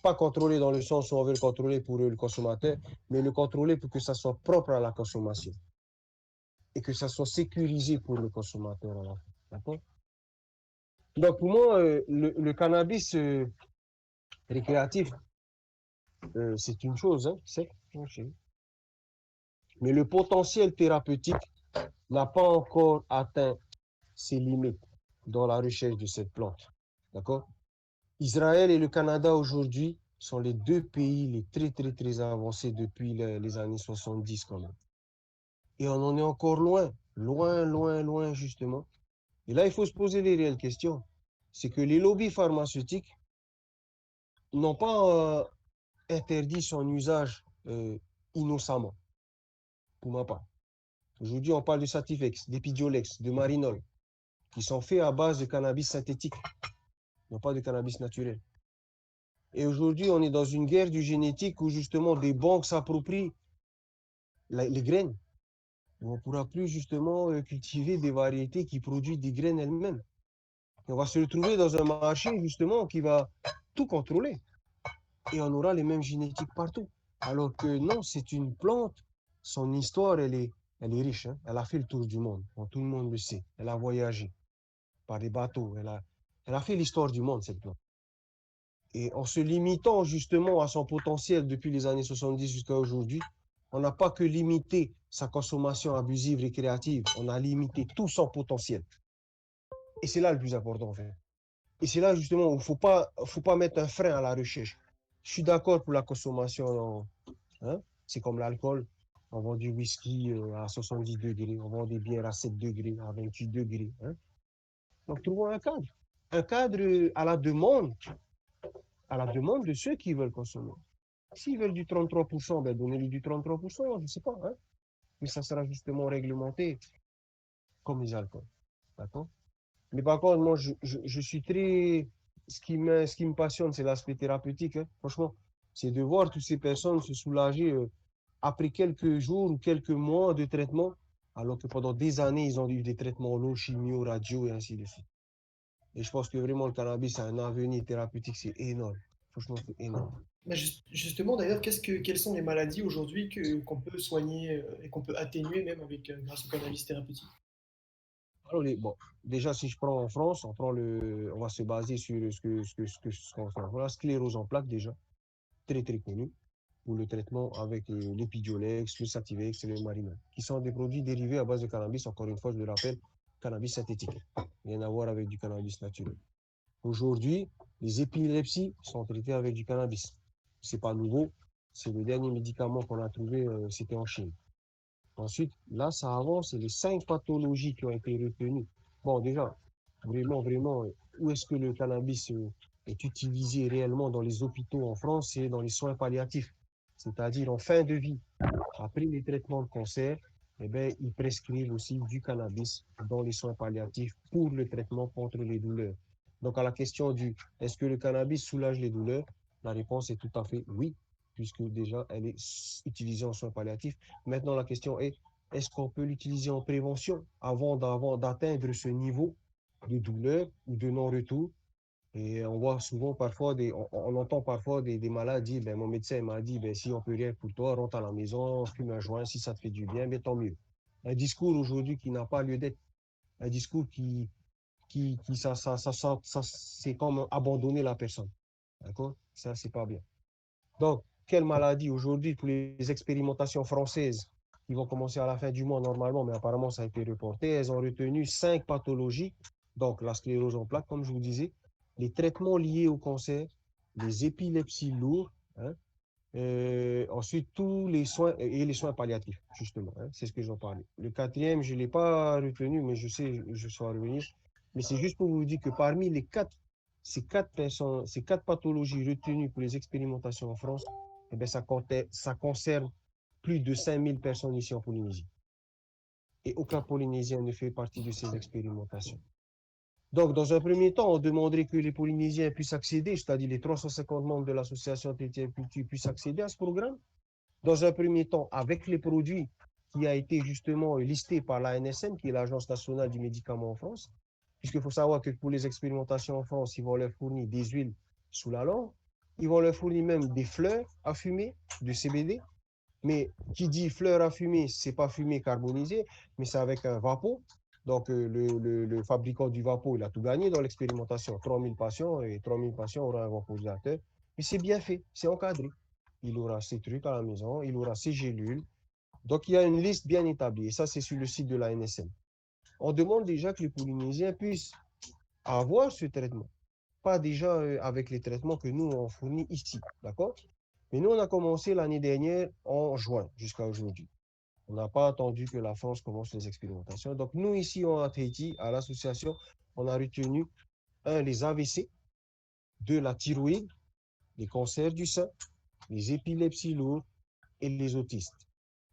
Pas contrôlé dans le sens où on veut le contrôler pour le consommateur, mais le contrôler pour que ça soit propre à la consommation et que ça soit sécurisé pour le consommateur. D'accord? Donc pour moi, le cannabis récréatif, c'est une chose, hein, c'est, mais le potentiel thérapeutique n'a pas encore atteint ses limites dans la recherche de cette plante. D'accord? Israël et le Canada aujourd'hui sont les deux pays les très avancés depuis les années 70 quand même. Et on en est encore loin justement. Et là, il faut se poser les réelles questions. C'est que les lobbies pharmaceutiques n'ont pas interdit son usage innocemment, pour ma part. Aujourd'hui, on parle de Sativex, d'Epidiolex, de Marinol, qui sont faits à base de cannabis synthétique, non pas de cannabis naturel. Et aujourd'hui, on est dans une guerre du génétique où justement des banques s'approprient les graines. On ne pourra plus justement cultiver des variétés qui produisent des graines elles-mêmes. Et on va se retrouver dans un marché justement qui va tout contrôler. Et on aura les mêmes génétiques partout. Alors que non, c'est une plante. Son histoire, elle est riche. Hein. Elle a fait le tour du monde. Bon, tout le monde le sait. Elle a voyagé par des bateaux. Elle a fait l'histoire du monde, cette plante. Et en se limitant justement à son potentiel depuis les années 70 jusqu'à aujourd'hui, on n'a pas que limité sa consommation abusive récréative, on a limité tout son potentiel. Et c'est là le plus important en fait. Et c'est là justement où il ne faut pas mettre un frein à la recherche. Je suis d'accord pour la consommation, hein? C'est comme l'alcool. On vend du whisky à 70 degrés, on vend des bières à 7 degrés, à 28 degrés. Hein? Donc trouvons un cadre. Un cadre à la demande de ceux qui veulent consommer. S'ils veulent du 33%, ben donnez-lui du 33%, je ne sais pas. Hein? Mais ça sera justement réglementé comme les alcools. D'accord? Mais par contre, moi, je suis très. Ce qui me passionne, c'est l'aspect thérapeutique. Hein. Franchement, c'est de voir toutes ces personnes se soulager après quelques jours ou quelques mois de traitement, alors que pendant des années, ils ont eu des traitements lourds, chimio, radio et ainsi de suite. Et je pense que vraiment, le cannabis a un avenir thérapeutique, c'est énorme. Franchement, c'est énorme. Bah, justement, d'ailleurs, quelles sont les maladies aujourd'hui qu'on peut soigner et qu'on peut atténuer même avec, grâce au cannabis thérapeutique? Alors, bon, déjà, si je prends en France, on va se baser sur ce qu'on fait. Voilà, sclérose en plaques, déjà, très connu, pour le traitement avec l'Epidiolex, le Sativex et le Marinol, qui sont des produits dérivés à base de cannabis, encore une fois, je le rappelle, cannabis synthétique. Rien à voir avec du cannabis naturel. Aujourd'hui, les épilepsies sont traitées avec du cannabis. C'est pas nouveau. C'est le dernier médicament qu'on a trouvé, c'était en Chine. Ensuite, là, ça avance et les 5 pathologies qui ont été retenues. Bon, déjà, vraiment, où est-ce que le cannabis est utilisé réellement dans les hôpitaux en France? C'est dans les soins palliatifs, c'est-à-dire en fin de vie. Après les traitements de cancer, eh ben, ils prescrivent aussi du cannabis dans les soins palliatifs pour le traitement contre les douleurs. Donc, à la question du est-ce que le cannabis soulage les douleurs? La réponse est tout à fait oui, puisque déjà, elle est utilisée en soins palliatifs. Maintenant, la question est, est-ce qu'on peut l'utiliser en prévention avant d'atteindre ce niveau de douleur ou de non-retour? Et on voit souvent parfois, on entend parfois des malades dire, ben, mon médecin m'a dit, ben, si on peut rien pour toi, rentre à la maison, fume un joint, si ça te fait du bien, ben, tant mieux. Un discours aujourd'hui qui n'a pas lieu d'être. Un discours c'est comme abandonner la personne. D'accord? Ça, c'est pas bien. Donc, quelle maladie aujourd'hui pour les expérimentations françaises qui vont commencer à la fin du mois normalement, mais apparemment ça a été reporté. Elles ont retenu 5 pathologies, donc la sclérose en plaques, comme je vous disais, les traitements liés au cancer, les épilepsies lourdes, hein, ensuite tous les soins et les soins palliatifs, justement, hein, c'est ce que j'en parlais. Le quatrième, je ne l'ai pas retenu, mais je sais, je saurai revenir. Mais c'est juste pour vous dire que parmi ces quatre pathologies retenues pour les expérimentations en France, eh bien, ça concerne plus de 5000 personnes ici en Polynésie. Et aucun Polynésien ne fait partie de ces expérimentations. Donc, dans un premier temps, on demanderait que les Polynésiens puissent accéder, c'est-à-dire les 350 membres de l'association TTF Culture puissent accéder à ce programme. Dans un premier temps, avec les produits qui a été justement listé par la NSM, qui est l'Agence nationale du médicament en France, puisqu'il faut savoir que pour les expérimentations en France, ils vont leur fournir des huiles sous la langue, ils vont leur fournir même des fleurs à fumer, de CBD, mais qui dit fleurs à fumer, c'est pas fumée carbonisée, mais c'est avec un vapeau. Donc, le fabricant du vapeau, il a tout gagné dans l'expérimentation. 3000 patients et 3000 patients auront un vaporisateur. Mais c'est bien fait, c'est encadré. Il aura ses trucs à la maison, il aura ses gélules. Donc, il y a une liste bien établie. Et ça, c'est sur le site de la NSM. on demande déjà que les Polynésiens puissent avoir ce traitement. Pas déjà avec les traitements que nous, on fournit ici, d'accord? Mais nous, on a commencé l'année dernière en juin jusqu'à aujourd'hui. On n'a pas attendu que la France commence les expérimentations. Donc, nous, ici, à Tahiti, à l'association, on a retenu, les AVC, la thyroïde, les cancers du sein, les épilepsies lourdes et les autistes.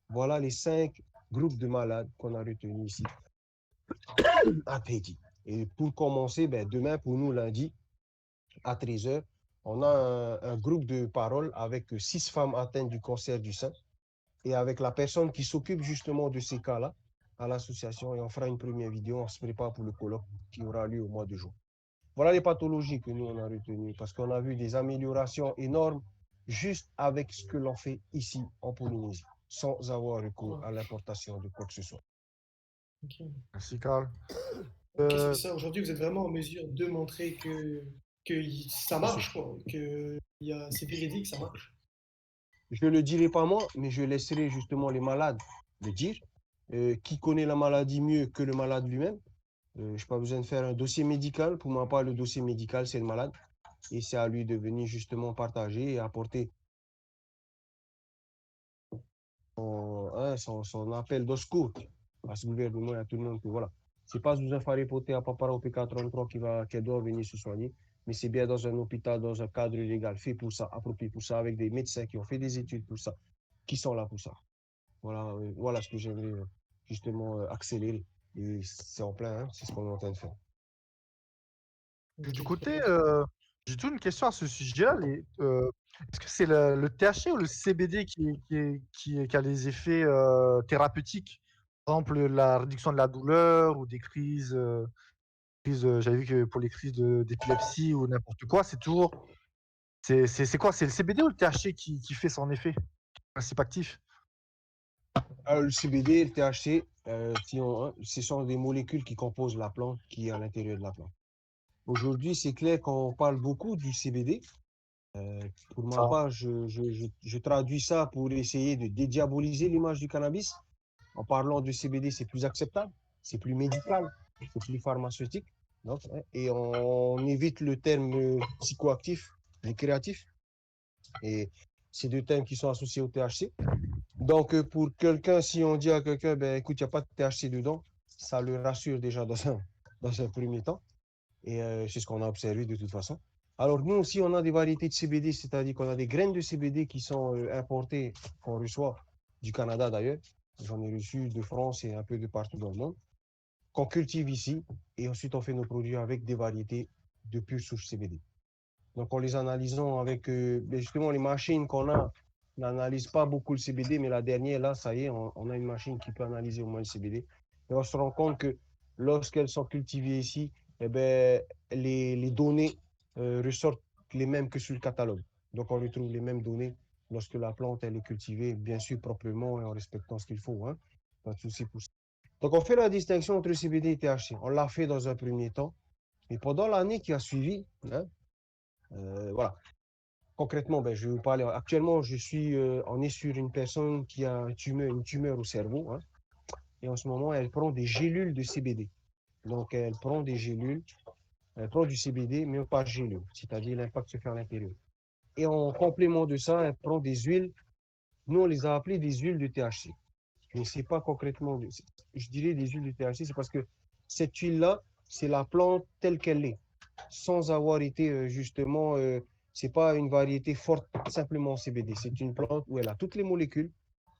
Voilà les 5 groupes de malades qu'on a retenus ici à Tahiti. Et pour commencer, demain, pour nous, lundi, à 13h, on a un groupe de parole avec 6 femmes atteintes du cancer du sein et avec la personne qui s'occupe justement de ces cas-là à l'association, et on fera une première vidéo, on se prépare pour le colloque qui aura lieu au mois de juin. Voilà les pathologies que nous, on a retenues parce qu'on a vu des améliorations énormes juste avec ce que l'on fait ici en Polynésie, sans avoir recours à l'importation de quoi que ce soit. Ok. Merci, Carl. Ok, c'est ça. Aujourd'hui, vous êtes vraiment en mesure de montrer que ça marche, quoi. C'est véridique, ça marche. Je ne le dirai pas moi, mais je laisserai justement les malades le dire. Qui connaît la maladie mieux que le malade lui-même? Je n'ai pas besoin de faire un dossier médical. Pour moi, pas le dossier médical, c'est le malade. Et c'est à lui de venir justement partager et apporter son appel de secours à ce gouvernement et à tout le monde que voilà. C'est pas sous un faripoté à Papara au P43 qui doit venir se soigner, mais c'est bien dans un hôpital, dans un cadre légal, fait pour ça, approprié pour ça, avec des médecins qui ont fait des études pour ça, qui sont là pour ça. Voilà ce que j'aimerais justement accélérer. Et c'est en plein, hein, c'est ce qu'on est en train de faire. Du Ok, côté, très bien. j'ai toute une question à ce sujet-là. Est-ce que c'est le THC ou le CBD qui a les effets thérapeutiques? Par exemple, la réduction de la douleur ou des crises, j'avais vu que pour les crises d'épilepsie ou n'importe quoi, c'est toujours. C'est quoi? C'est le CBD ou le THC qui fait son effet? Principe actif? Alors, le CBD et le THC, ce sont des molécules qui composent la plante qui est à l'intérieur de la plante. Aujourd'hui, c'est clair qu'on parle beaucoup du CBD. Pour ma Ça. part, je traduis ça pour essayer de dédiaboliser l'image du cannabis. En parlant de CBD, c'est plus acceptable, c'est plus médical, c'est plus pharmaceutique. Donc, hein, et on évite le terme psychoactif, récréatif. Et c'est deux termes qui sont associés au THC. Donc, pour quelqu'un, si on dit à quelqu'un, ben, écoute, il n'y a pas de THC dedans, ça le rassure déjà dans un premier temps. Et c'est ce qu'on a observé de toute façon. Alors, nous aussi, on a des variétés de CBD, c'est-à-dire qu'on a des graines de CBD qui sont importées, qu'on reçoit du Canada d'ailleurs. J'en ai reçu de France et un peu de partout dans le monde, qu'on cultive ici. Et ensuite, on fait nos produits avec des variétés de pure souche CBD. Donc, en les analysant avec justement les machines qu'on a, on n'analyse pas beaucoup le CBD, mais la dernière, là, ça y est, on a une machine qui peut analyser au moins le CBD. Et on se rend compte que lorsqu'elles sont cultivées ici, eh ben, les données ressortent les mêmes que sur le catalogue. Donc, on retrouve les mêmes données lorsque la plante elle est cultivée, bien sûr, proprement et en respectant ce qu'il faut. Hein. Pas de souci pour ça. Donc, on fait la distinction entre CBD et THC. On l'a fait dans un premier temps. Et pendant l'année qui a suivi, hein, voilà. Concrètement, je vais vous parler. Actuellement, on est sur une personne qui a une tumeur au cerveau. Hein, et en ce moment, elle prend des gélules de CBD. Donc, elle prend du CBD, mais pas gélule, c'est-à-dire l'impact se fait à l'intérieur. Et en complément de ça, elle prend des huiles. Nous, on les a appelées des huiles de THC. Mais c'est pas concrètement, je dirais des huiles de THC, c'est parce que cette huile-là, c'est la plante telle qu'elle est, sans avoir été justement, c'est pas une variété forte simplement CBD. C'est une plante où elle a toutes les molécules,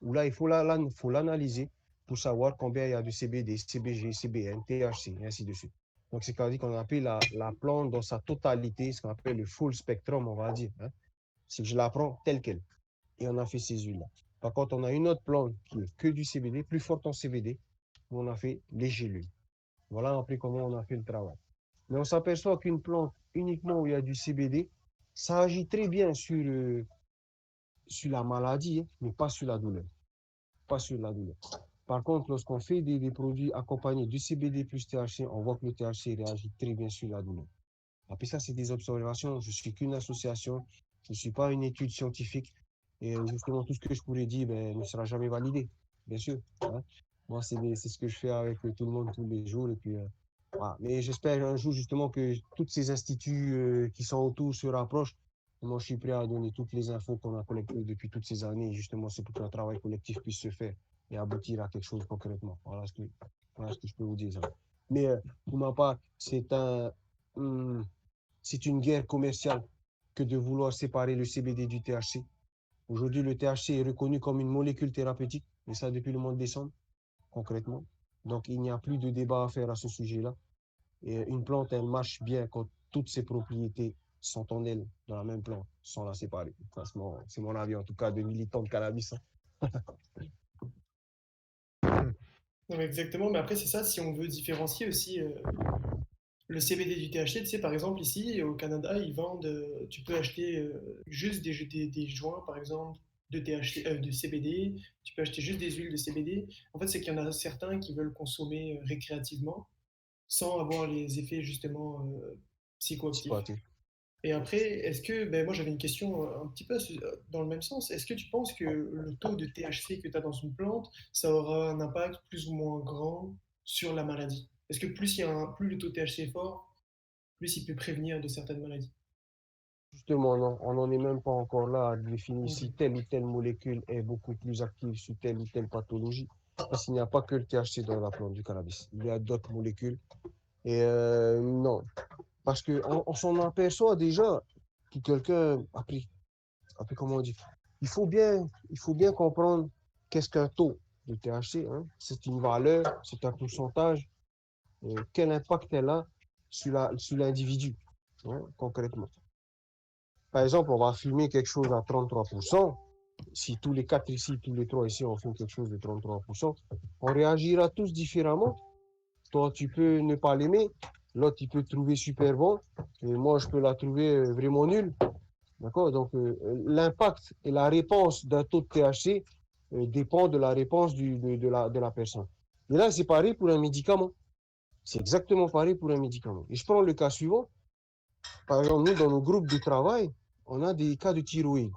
où là, il faut l'analyser pour savoir combien il y a de CBD, CBG, CBN, THC, et ainsi de suite. Donc, c'est-à-dire qu'on appelle la plante dans sa totalité, ce qu'on appelle le full spectrum, on va dire. Hein. C'est que je la prends telle qu'elle. Et on a fait ces huiles-là. Par contre, on a une autre plante qui est que du CBD, plus forte en CBD, où on a fait les gélules. Voilà après comment on a fait le travail. Mais on s'aperçoit qu'une plante uniquement où il y a du CBD, ça agit très bien sur la maladie, hein, mais pas sur la douleur. Pas sur la douleur. Par contre, lorsqu'on fait des produits accompagnés du CBD plus THC, on voit que le THC réagit très bien sur la douleur. Après ça, c'est des observations. Je ne suis qu'une association. Je ne suis pas une étude scientifique. Et justement, tout ce que je pourrais dire ne sera jamais validé, bien sûr. Hein. Moi, c'est ce que je fais avec tout le monde tous les jours. Et puis, voilà. Mais j'espère un jour justement que tous ces instituts qui sont autour se rapprochent. Et moi, je suis prêt à donner toutes les infos qu'on a collectées depuis toutes ces années. Et justement, c'est pour qu'un travail collectif puisse se faire et aboutir à quelque chose concrètement. Voilà ce que je peux vous dire. Ça. Mais pour ma part, hum, c'est une guerre commerciale que de vouloir séparer le CBD du THC. Aujourd'hui, le THC est reconnu comme une molécule thérapeutique, et ça depuis le mois de décembre, concrètement. Donc, il n'y a plus de débat à faire à ce sujet-là. Et une plante, elle marche bien quand toutes ses propriétés sont en elle, dans la même plante, sans la séparer. Franchement, c'est mon avis, en tout cas, de militant de cannabis. Hein. Non, mais exactement, mais après, c'est ça, si on veut différencier aussi le CBD du THC, tu sais, par exemple, ici, au Canada, ils vendent, tu peux acheter juste des joints, par exemple, de THC, de CBD, tu peux acheter juste des huiles de CBD. En fait, c'est qu'il y en a certains qui veulent consommer récréativement, sans avoir les effets, justement, C'est pas psychoactifs. tout. Et après, est-ce que, ben moi j'avais une question un petit peu dans le même sens. Est-ce que tu penses que le taux de THC que tu as dans une plante, ça aura un impact plus ou moins grand sur la maladie? Est-ce que plus le taux de THC est fort, plus il peut prévenir de certaines maladies? Justement, non, on n'en est même pas encore là à définir Ok. si telle ou telle molécule est beaucoup plus active sur telle ou telle pathologie. Parce qu'il n'y a pas que le THC dans la plante du cannabis. Il y a d'autres molécules. Et non, parce qu'on s'en aperçoit déjà que quelqu'un a pris, comment on dit, il faut bien comprendre qu'est-ce qu'un taux de THC. Hein. C'est une valeur, c'est un pourcentage. Quel impact elle a sur l'individu, hein, concrètement. Par exemple, on va fumer quelque chose à 33%. Si tous les quatre ici, tous les trois ici, on fume quelque chose de 33%, on réagira tous différemment. Toi, tu peux ne pas l'aimer. L'autre, il peut le trouver super bon. Et moi, je peux la trouver vraiment nulle. D'accord? Donc, l'impact et la réponse d'un taux de THC dépend de la réponse de la personne. Et là, c'est pareil pour un médicament. C'est exactement pareil pour un médicament. Et je prends le cas suivant. Par exemple, nous, dans nos groupes de travail, on a des cas de thyroïde.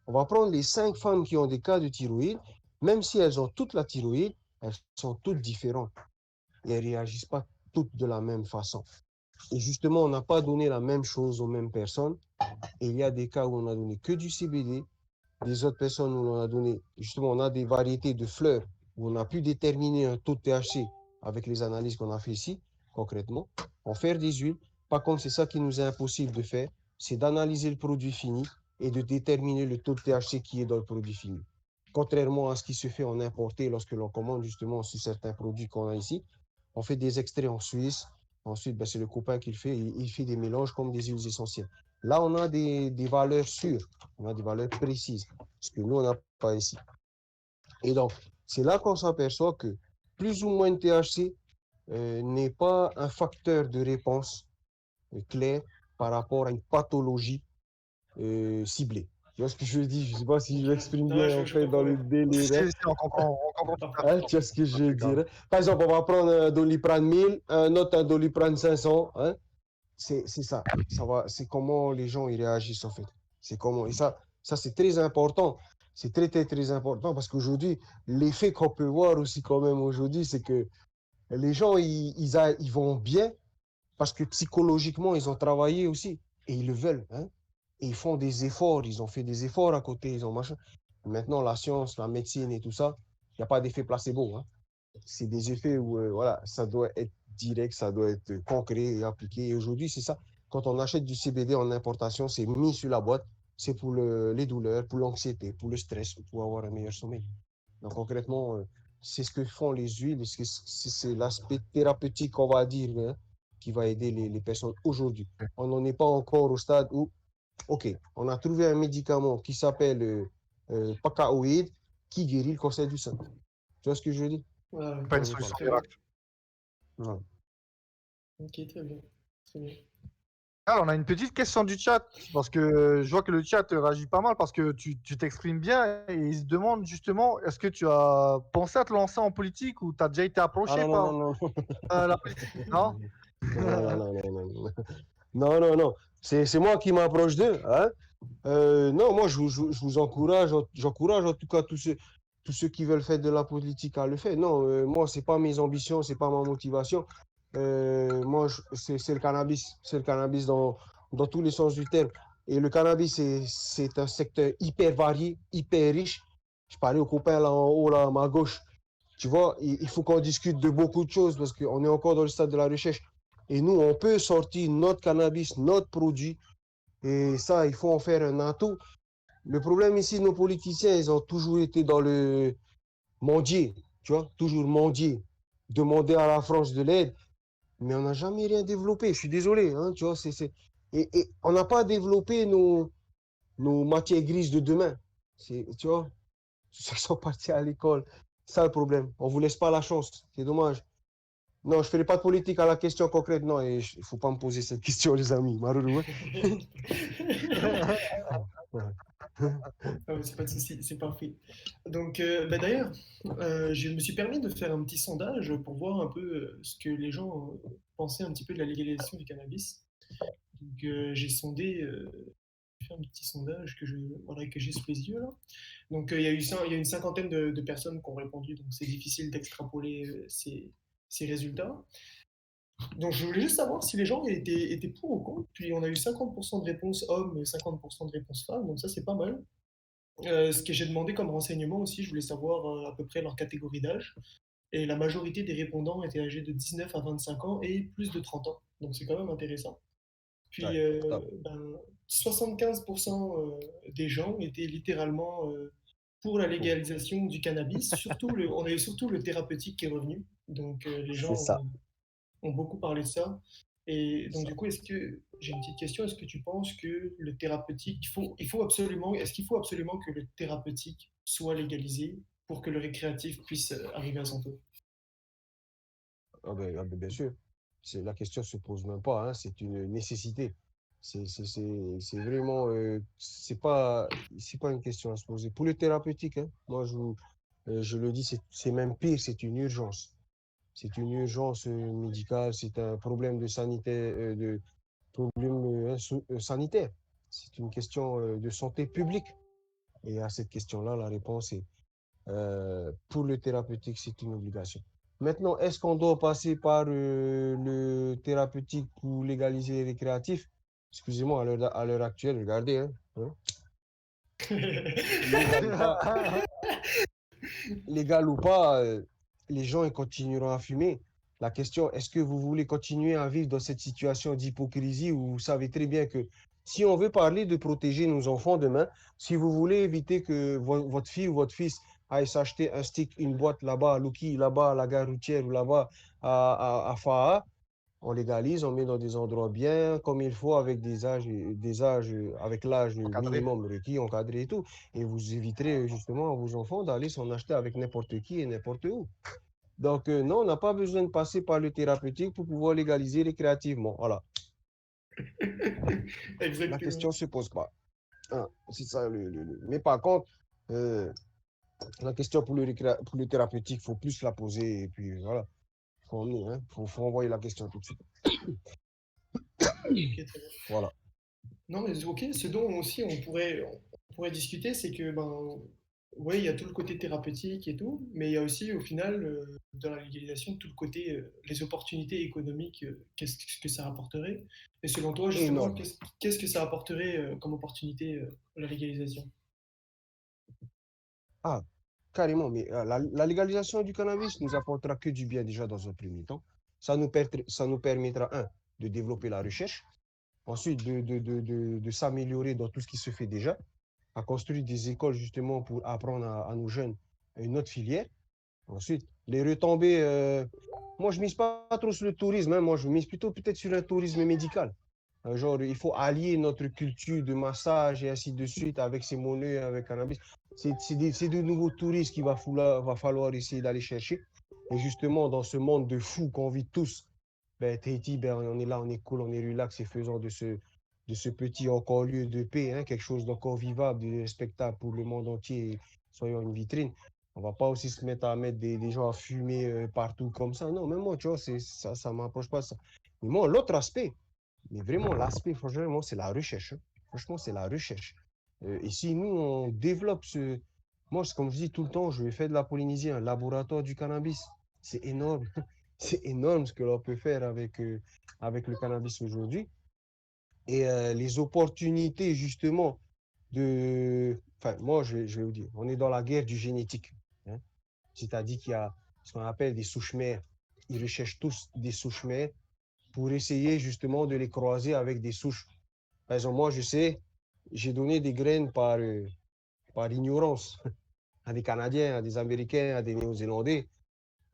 On va prendre les 5 femmes qui ont des cas de thyroïde. Même si elles ont toute la thyroïde, elles sont toutes différentes. Et elles ne réagissent pas toutes de la même façon. Et justement, on n'a pas donné la même chose aux mêmes personnes. Et il y a des cas où on a donné que du CBD, des autres personnes où on a donné, justement, on a des variétés de fleurs où on a pu déterminer un taux de THC avec les analyses qu'on a fait ici, concrètement, en faire des huiles. Par contre, c'est ça qui nous est impossible de faire, c'est d'analyser le produit fini et de déterminer le taux de THC qui est dans le produit fini. Contrairement à ce qui se fait en importé lorsque l'on commande justement sur certains produits qu'on a ici, on fait des extraits en Suisse. Ensuite, ben, c'est le copain qui le fait. Il fait des mélanges comme des huiles essentielles. Là, on a des valeurs sûres, on a des valeurs précises, ce que nous, on n'a pas ici. Et donc, c'est là qu'on s'aperçoit que plus ou moins de THC n'est pas un facteur de réponse clair par rapport à une pathologie ciblée. Tu vois ce que je dis? Je ne sais pas si je Ok. m'exprime Non, bien en je fait dans comprends, le ouais. Si, délire. si, Hein. si, on comprend tout à Hein, fait. tu vois ce que Tout à je fait, dirais. grave. Par exemple, on va prendre un Doliprane 1000, un autre un Doliprane 500. Hein. C'est ça. C'est comment les gens ils réagissent en fait. C'est comment. Et ça c'est très important. C'est très, très, très important parce qu'aujourd'hui, l'effet qu'on peut voir aussi quand même aujourd'hui, c'est que les gens, ils vont bien parce que psychologiquement, ils ont travaillé aussi et ils le veulent. Hein. Et ils font des efforts. Ils ont fait des efforts à côté. Ils ont machin. Maintenant, la science, la médecine et tout ça, il n'y a pas d'effet placebo. Hein. C'est des effets où voilà, ça doit être direct, ça doit être concret et appliqué. Et aujourd'hui, c'est ça. Quand on achète du CBD en importation, c'est mis sur la boîte. C'est pour les douleurs, pour l'anxiété, pour le stress, pour avoir un meilleur sommeil. Donc concrètement, c'est ce que font les huiles. C'est l'aspect thérapeutique, on va dire, hein, qui va aider les personnes aujourd'hui. On n'en est pas encore au stade où, OK, on a trouvé un médicament qui s'appelle Pacaoïde qui guérit le cancer du sein. Tu vois ce que je veux dire? Ouais, ouais. Pas On une n'en est pas là. solution Très bien. miracle. Ouais. Ok, très bien. Très bien. Alors, on a une petite question du chat, parce que je vois que le chat réagit pas mal, parce que tu t'exprimes bien, et il se demande justement, est-ce que tu as pensé à te lancer en politique ou tu as déjà été Ah approché non, non, par non, non. la politique? Non? Non, non, non, non, non, non. Non, non, non. C'est moi qui m'approche d'eux. Hein? Non, moi, je vous encourage, j'encourage en tout cas tous ceux. tous ceux qui veulent faire de la politique à le faire. Non, moi, c'est pas mes ambitions, c'est pas ma motivation. Moi, c'est le cannabis. C'est le cannabis dans tous les sens du terme. Et le cannabis, c'est un secteur hyper varié, hyper riche. Je parlais aux copains là en haut, là à ma gauche. Tu vois, il faut qu'on discute de beaucoup de choses parce qu'on est encore dans le stade de la recherche. Et nous, on peut sortir notre cannabis, notre produit. Et ça, il faut en faire un atout. Le problème ici, nos politiciens, ils ont toujours été dans le mendier, tu vois, toujours mendier, demander à la France de l'aide, mais on n'a jamais rien développé. Je suis désolé, hein, tu vois, et on n'a pas développé nos matières grises de demain. Tu vois, ceux qui sont partis à l'école, c'est ça le problème. On ne vous laisse pas la chance, c'est dommage. Non, je ne ferai pas de politique à la question concrète, non, et il ne faut pas me poser cette question, les amis. Maruru, hein. Ah ouais, c'est pas de souci, c'est parfait. Donc, bah d'ailleurs, je me suis permis de faire un petit sondage pour voir un peu ce que les gens pensaient un petit peu de la légalisation du cannabis. Donc, j'ai sondé, fait un petit sondage voilà, que j'ai sous les yeux là. Donc, il y a une cinquantaine de personnes qui ont répondu, donc c'est difficile d'extrapoler ces résultats. Donc, je voulais juste savoir si les gens étaient pour ou contre. Puis, on a eu 50% de réponses hommes et 50% de réponses femmes, donc ça, c'est pas mal. Ce que j'ai demandé comme renseignement aussi, je voulais savoir à peu près leur catégorie d'âge. Et la majorité des répondants étaient âgés de 19 à 25 ans et plus de 30 ans. Donc c'est quand même intéressant. Ouais, Puis top. ben, 75% des gens étaient littéralement pour la Bon, légalisation du cannabis. On a eu surtout le thérapeutique qui est revenu. Donc les c'est gens ça. ont beaucoup parlé de ça. Et donc, Ça. du coup, j'ai une petite question, est-ce que tu penses que le thérapeutique, est-ce qu'il faut absolument que le thérapeutique soit légalisé pour que le récréatif puisse arriver à son tour? Ah ben, bien sûr. La question se pose même pas, hein, c'est une nécessité. C'est vraiment, c'est pas une question à se poser. Pour le thérapeutique, hein, moi, je le dis, c'est même pire, c'est une urgence. C'est une urgence médicale, c'est un problème de sanitaire, problème sanitaire. C'est une question de santé publique. Et à cette question-là, la réponse est pour le thérapeutique, c'est une obligation. Maintenant, est-ce qu'on doit passer par le thérapeutique pour légaliser les récréatifs? Excusez-moi, à l'heure actuelle, regardez, hein, légal ou pas, légal ou pas, les gens ils continueront à fumer. La question, est-ce que vous voulez continuer à vivre dans cette situation d'hypocrisie où vous savez très bien que si on veut parler de protéger nos enfants demain, si vous voulez éviter que votre fille ou votre fils aille s'acheter un stick, une boîte là-bas à Lucky, là-bas à la gare routière ou là-bas à Faha, on légalise, on met dans des endroits bien, comme il faut, avec avec l'âge Encadré. minimum requis, encadré et tout. Et vous éviterez justement à vos enfants d'aller s'en acheter avec n'importe qui et n'importe où. Donc, non, on n'a pas besoin de passer par le thérapeutique pour pouvoir légaliser récréativement. Voilà. La Exactement. question ne se pose pas. Hein, c'est ça. Mais par contre, euh, la question pour le thérapeutique, il faut plus la poser. Et puis, voilà. Faut envoyer la question tout de suite. Ok, très bien. Voilà. Non, mais ok, ce dont aussi on pourrait discuter, c'est que, ben, ouais, il y a tout le côté thérapeutique et tout, mais il y a aussi, au final, dans la légalisation, tout le côté, les opportunités économiques, qu'est-ce que ça apporterait? Et selon toi, justement, Énorme. qu'est-ce que ça apporterait comme opportunité, la légalisation? Ah, carrément, mais la légalisation du cannabis nous apportera que du bien déjà dans un premier temps. Ça nous permettra, un, de développer la recherche, ensuite de s'améliorer dans tout ce qui se fait déjà, à construire des écoles justement pour apprendre à nos jeunes une autre filière. Ensuite, les retombées, moi je mise pas trop sur le tourisme, hein, moi je mise plutôt peut-être sur un tourisme médical. Genre, il faut allier notre culture de massage et ainsi de suite avec ces monnaies, avec cannabis. C'est de nouveaux touristes qu'il va falloir essayer d'aller chercher. Et justement, dans ce monde de fous qu'on vit tous, ben, Tahiti, ben, on est là, on est cool, on est relax et faisant de ce petit encore lieu de paix, hein, quelque chose d'encore vivable, de respectable pour le monde entier, soyons une vitrine. On va pas aussi se mettre à mettre des gens à fumer partout comme ça. Non, même moi, tu vois, ça m'approche pas ça. Mais moi, l'autre aspect, mais vraiment, l'aspect, franchement, c'est la recherche, hein. Franchement, c'est la recherche. Et si nous, on développe Moi, comme je dis tout le temps, je vais faire de la Polynésie un laboratoire du cannabis. C'est énorme. C'est énorme ce que l'on peut faire avec le cannabis aujourd'hui. Et les opportunités, justement, de... Enfin, moi, je vais vous dire, on est dans la guerre du génétique. Hein. C'est-à-dire qu'il y a ce qu'on appelle des souches mères. Ils recherchent tous des souches mères pour essayer justement de les croiser avec des souches. Par exemple, moi, je sais, j'ai donné des graines par ignorance à des Canadiens, à des Américains, à des Néo-Zélandais.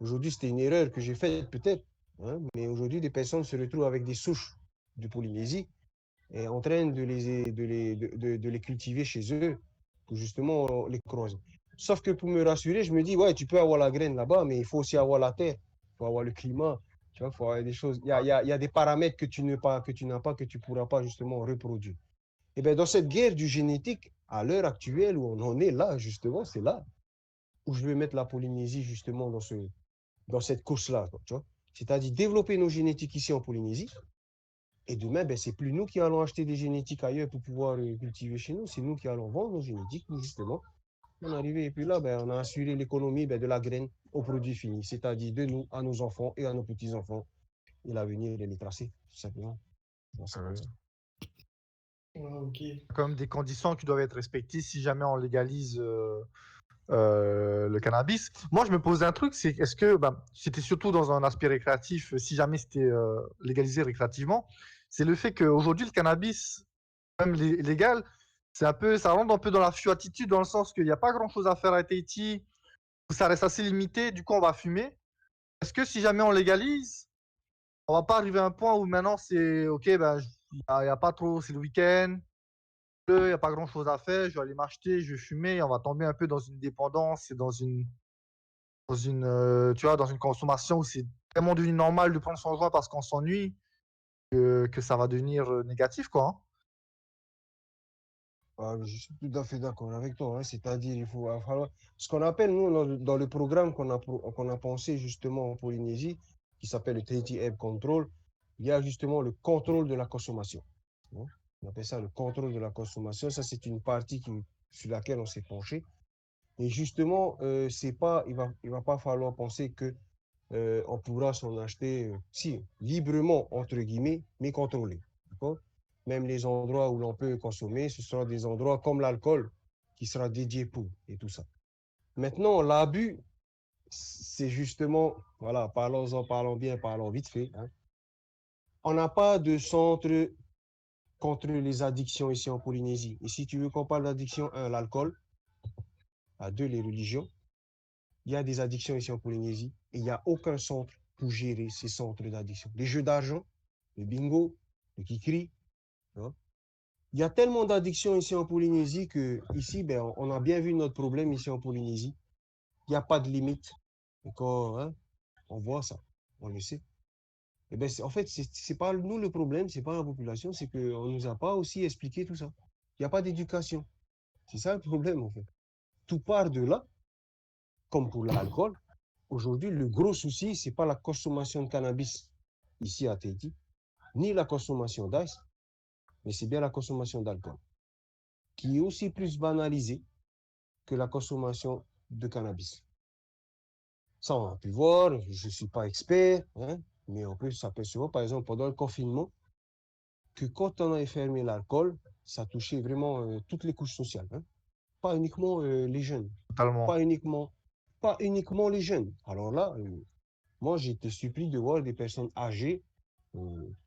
Aujourd'hui, c'était une erreur que j'ai faite peut-être, hein, mais aujourd'hui, des personnes se retrouvent avec des souches de Polynésie et en train de les cultiver chez eux pour justement les croiser. Sauf que pour me rassurer, je me dis, ouais, tu peux avoir la graine là-bas, mais il faut aussi avoir la terre, il faut avoir le climat, tu vois, il faut avoir des choses. Il y a des paramètres que tu n'as pas, que tu ne pourras pas justement reproduire. Et bien, dans cette guerre du génétique, à l'heure actuelle où on en est là, justement, c'est là où je veux mettre la Polynésie justement dans cette course-là, tu vois. C'est-à-dire développer nos génétiques ici en Polynésie. Et demain, ben, c'est plus nous qui allons acheter des génétiques ailleurs pour pouvoir cultiver chez nous, c'est nous qui allons vendre nos génétiques, justement. On est arrivé, et puis là, ben, on a assuré l'économie ben, de la graine au produit fini, c'est-à-dire de nous à nos enfants et à nos petits-enfants. Et l'avenir, il est tracé, tout simplement. C'est comme ça. Ah, ok. Comme des conditions qui doivent être respectées si jamais on légalise le cannabis. Moi, je me posais un truc, c'est est-ce que, ben, c'était surtout dans un aspect récréatif, si jamais c'était légalisé récréativement, c'est le fait qu'aujourd'hui, le cannabis, même légal, c'est un peu, ça rentre un peu dans la attitude dans le sens qu'il n'y a pas grand-chose à faire à Tahiti, où ça reste assez limité, du coup, on va fumer. Est-ce que si jamais on légalise, on va pas arriver à un point où maintenant c'est, ok, ben, il n'y a pas trop, c'est le week-end, il n'y a pas grand-chose à faire, je vais aller m'acheter, je vais fumer, et on va tomber un peu dans une dépendance et tu vois, dans une consommation où c'est tellement devenu normal de prendre son joint parce qu'on s'ennuie que ça va devenir négatif, quoi. Hein. Ah, je suis tout à fait d'accord avec toi, hein. C'est-à-dire, il faut falloir... Ce qu'on appelle, nous, dans le programme qu'on a pensé justement en Polynésie, qui s'appelle le Tahiti Ebb Control, il y a justement le contrôle de la consommation. Hein. On appelle ça le contrôle de la consommation. Ça, c'est une partie sur laquelle on s'est penché. Et justement, c'est pas, il va pas falloir penser que on pourra s'en acheter, si, librement, entre guillemets, mais contrôlé. D'accord? Même les endroits où l'on peut consommer, ce sera des endroits comme l'alcool qui sera dédié pour et tout ça. Maintenant, l'abus, c'est justement, voilà, parlons-en, parlons bien, parlons vite fait. Hein. On n'a pas de centre contre les addictions ici en Polynésie. Et si tu veux qu'on parle d'addiction, un, l'alcool, à deux, les religions, il y a des addictions ici en Polynésie et il n'y a aucun centre pour gérer ces centres d'addiction. Les jeux d'argent, le bingo, le kikri. Hein. Il y a tellement d'addictions ici en Polynésie que ici, ben, on a bien vu notre problème ici en Polynésie. Il n'y a pas de limite. D'accord, hein? On voit ça, on le sait. Et ben, en fait, c'est pas nous le problème, c'est pas la population, c'est qu'on ne nous a pas aussi expliqué tout ça. Il n'y a pas d'éducation. C'est ça le problème, en fait. Tout part de là, comme pour l'alcool. Aujourd'hui, le gros souci, c'est pas la consommation de cannabis ici à Tahiti, ni la consommation d'ice, mais c'est bien la consommation d'alcool, qui est aussi plus banalisée que la consommation de cannabis. Ça, on a pu voir, je ne suis pas expert, hein, mais on peut s'apercevoir, par exemple, pendant le confinement, que quand on a fermé l'alcool, ça touchait vraiment toutes les couches sociales, hein. Pas uniquement les jeunes, Totalement. pas uniquement, pas uniquement les jeunes. Alors là, moi, j'ai été surpris de voir des personnes âgées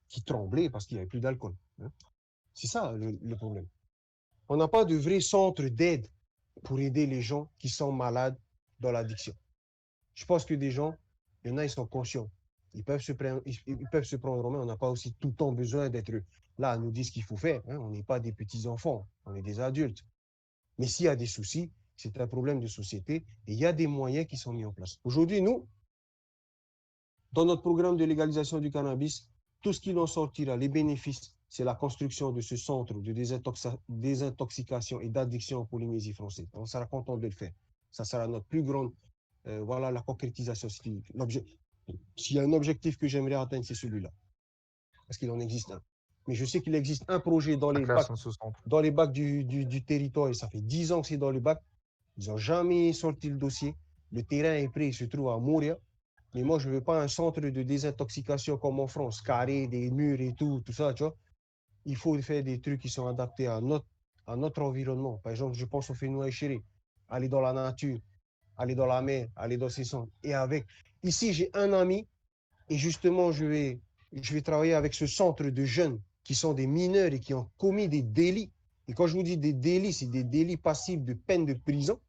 qui tremblaient parce qu'il n'y avait plus d'alcool. Hein. C'est ça le problème. On n'a pas de vrai centre d'aide pour aider les gens qui sont malades dans l'addiction. Je pense que des gens, il y en a, ils sont conscients. Ils peuvent ils peuvent se prendre en main. On n'a pas aussi tout le temps besoin d'être là à nous dire ce qu'il faut faire. Hein. On n'est pas des petits-enfants, on est des adultes. Mais s'il y a des soucis, c'est un problème de société et il y a des moyens qui sont mis en place. Aujourd'hui, nous, dans notre programme de légalisation du cannabis, tout ce qui en sortira, les bénéfices, c'est la construction de ce centre de désintoxication et d'addiction en Polynésie française. On sera content de le faire. Ça sera notre plus grande, voilà, la concrétisation. S'il y a un objectif que j'aimerais atteindre, c'est celui-là. Parce qu'il en existe un. Mais je sais qu'il existe un projet La création de ce centre. dans les bacs du territoire, et ça fait 10 ans que c'est dans les bacs. Ils n'ont jamais sorti le dossier. Le terrain est prêt, il se trouve à Moria. Mais moi, je ne veux pas un centre de désintoxication comme en France, carré, des murs et tout ça, tu vois. Il faut faire des trucs qui sont adaptés à notre environnement. Par exemple, je pense au Fénois échiré. Aller dans la nature, aller dans la mer, aller dans ces centres. Et avec. Ici, j'ai un ami et justement, je vais travailler avec ce centre de jeunes qui sont des mineurs et qui ont commis des délits. Et quand je vous dis des délits, c'est des délits passibles de peine de prison.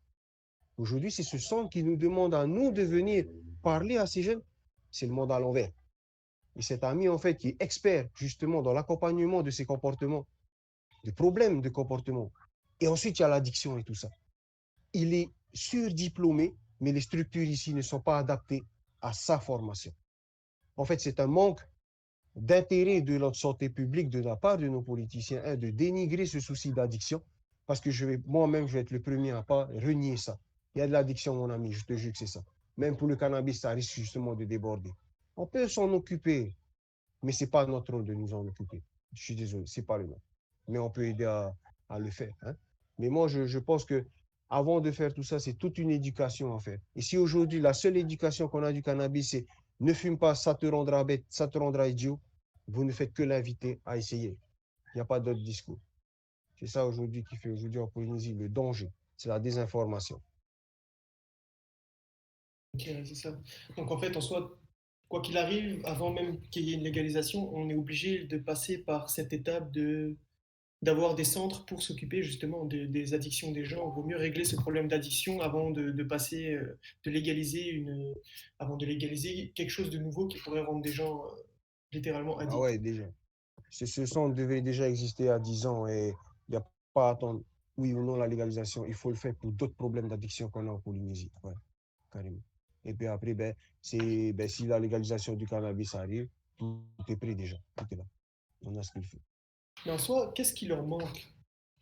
Aujourd'hui, c'est ce centre qui nous demande à nous de venir parler à ces jeunes. C'est le monde à l'envers. Et cet ami, en fait, qui est expert justement dans l'accompagnement de ces comportements, des problèmes de comportement. Et ensuite, il y a l'addiction et tout ça. Il est surdiplômé, mais les structures ici ne sont pas adaptées à sa formation. En fait, c'est un manque d'intérêt de notre santé publique de la part de nos politiciens, de dénigrer ce souci d'addiction, parce que moi-même, je vais être le premier à pas renier ça. Il y a de l'addiction, mon ami, je te jure que c'est ça. Même pour le cannabis, ça risque justement de déborder. On peut s'en occuper, mais ce n'est pas notre rôle de nous en occuper. Je suis désolé, ce n'est pas le nôtre. Mais on peut aider à le faire. Hein. Mais moi, je pense que avant de faire tout ça, c'est toute une éducation à faire. Et si aujourd'hui, la seule éducation qu'on a du cannabis, c'est ne fume pas, ça te rendra bête, ça te rendra idiot, vous ne faites que l'inviter à essayer. Il n'y a pas d'autre discours. C'est ça aujourd'hui qui fait aujourd'hui en Polynésie le danger. C'est la désinformation. Ok, c'est ça. Donc en fait, en soi, quoi qu'il arrive, avant même qu'il y ait une légalisation, on est obligé de passer par cette étape d'avoir des centres pour s'occuper justement des addictions des gens. Il vaut mieux régler ce problème d'addiction avant de passer, de légaliser avant de légaliser quelque chose de nouveau qui pourrait rendre des gens littéralement Ah addicts. ouais, déjà. Ce centre devait déjà exister à 10 ans et il n'y a pas à attendre, oui ou non, la légalisation. Il faut le faire pour d'autres problèmes d'addiction qu'on a en Polynésie. Ouais, carrément. Et puis après, si la légalisation du cannabis arrive, tout est prêt déjà. Tout est là. On a ce qu'il faut. Mais en soi, qu'est-ce qui leur manque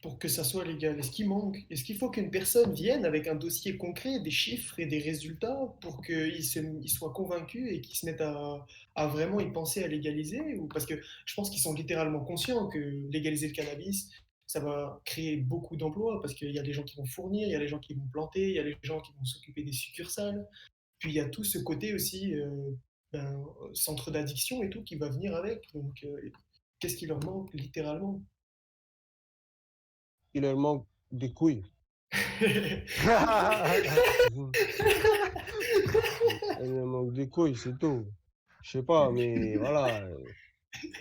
pour que ça soit légal? Est-ce qu'il manque? Est-ce qu'il faut qu'une personne vienne avec un dossier concret, des chiffres et des résultats pour qu'ils soient convaincus et qu'ils se mettent à vraiment y penser à légaliser? Ou parce que je pense qu'ils sont littéralement conscients que légaliser le cannabis, ça va créer beaucoup d'emplois parce qu'il y a des gens qui vont fournir, il y a des gens qui vont planter, il y a les gens qui vont s'occuper des succursales. Puis il y a tout ce côté aussi ben, centre d'addiction et tout qui va venir avec. Donc qu'est-ce qui leur manque littéralement? Il leur manque des couilles. Mhm. Il leur manque des couilles, c'est tout. Je sais pas, mais voilà.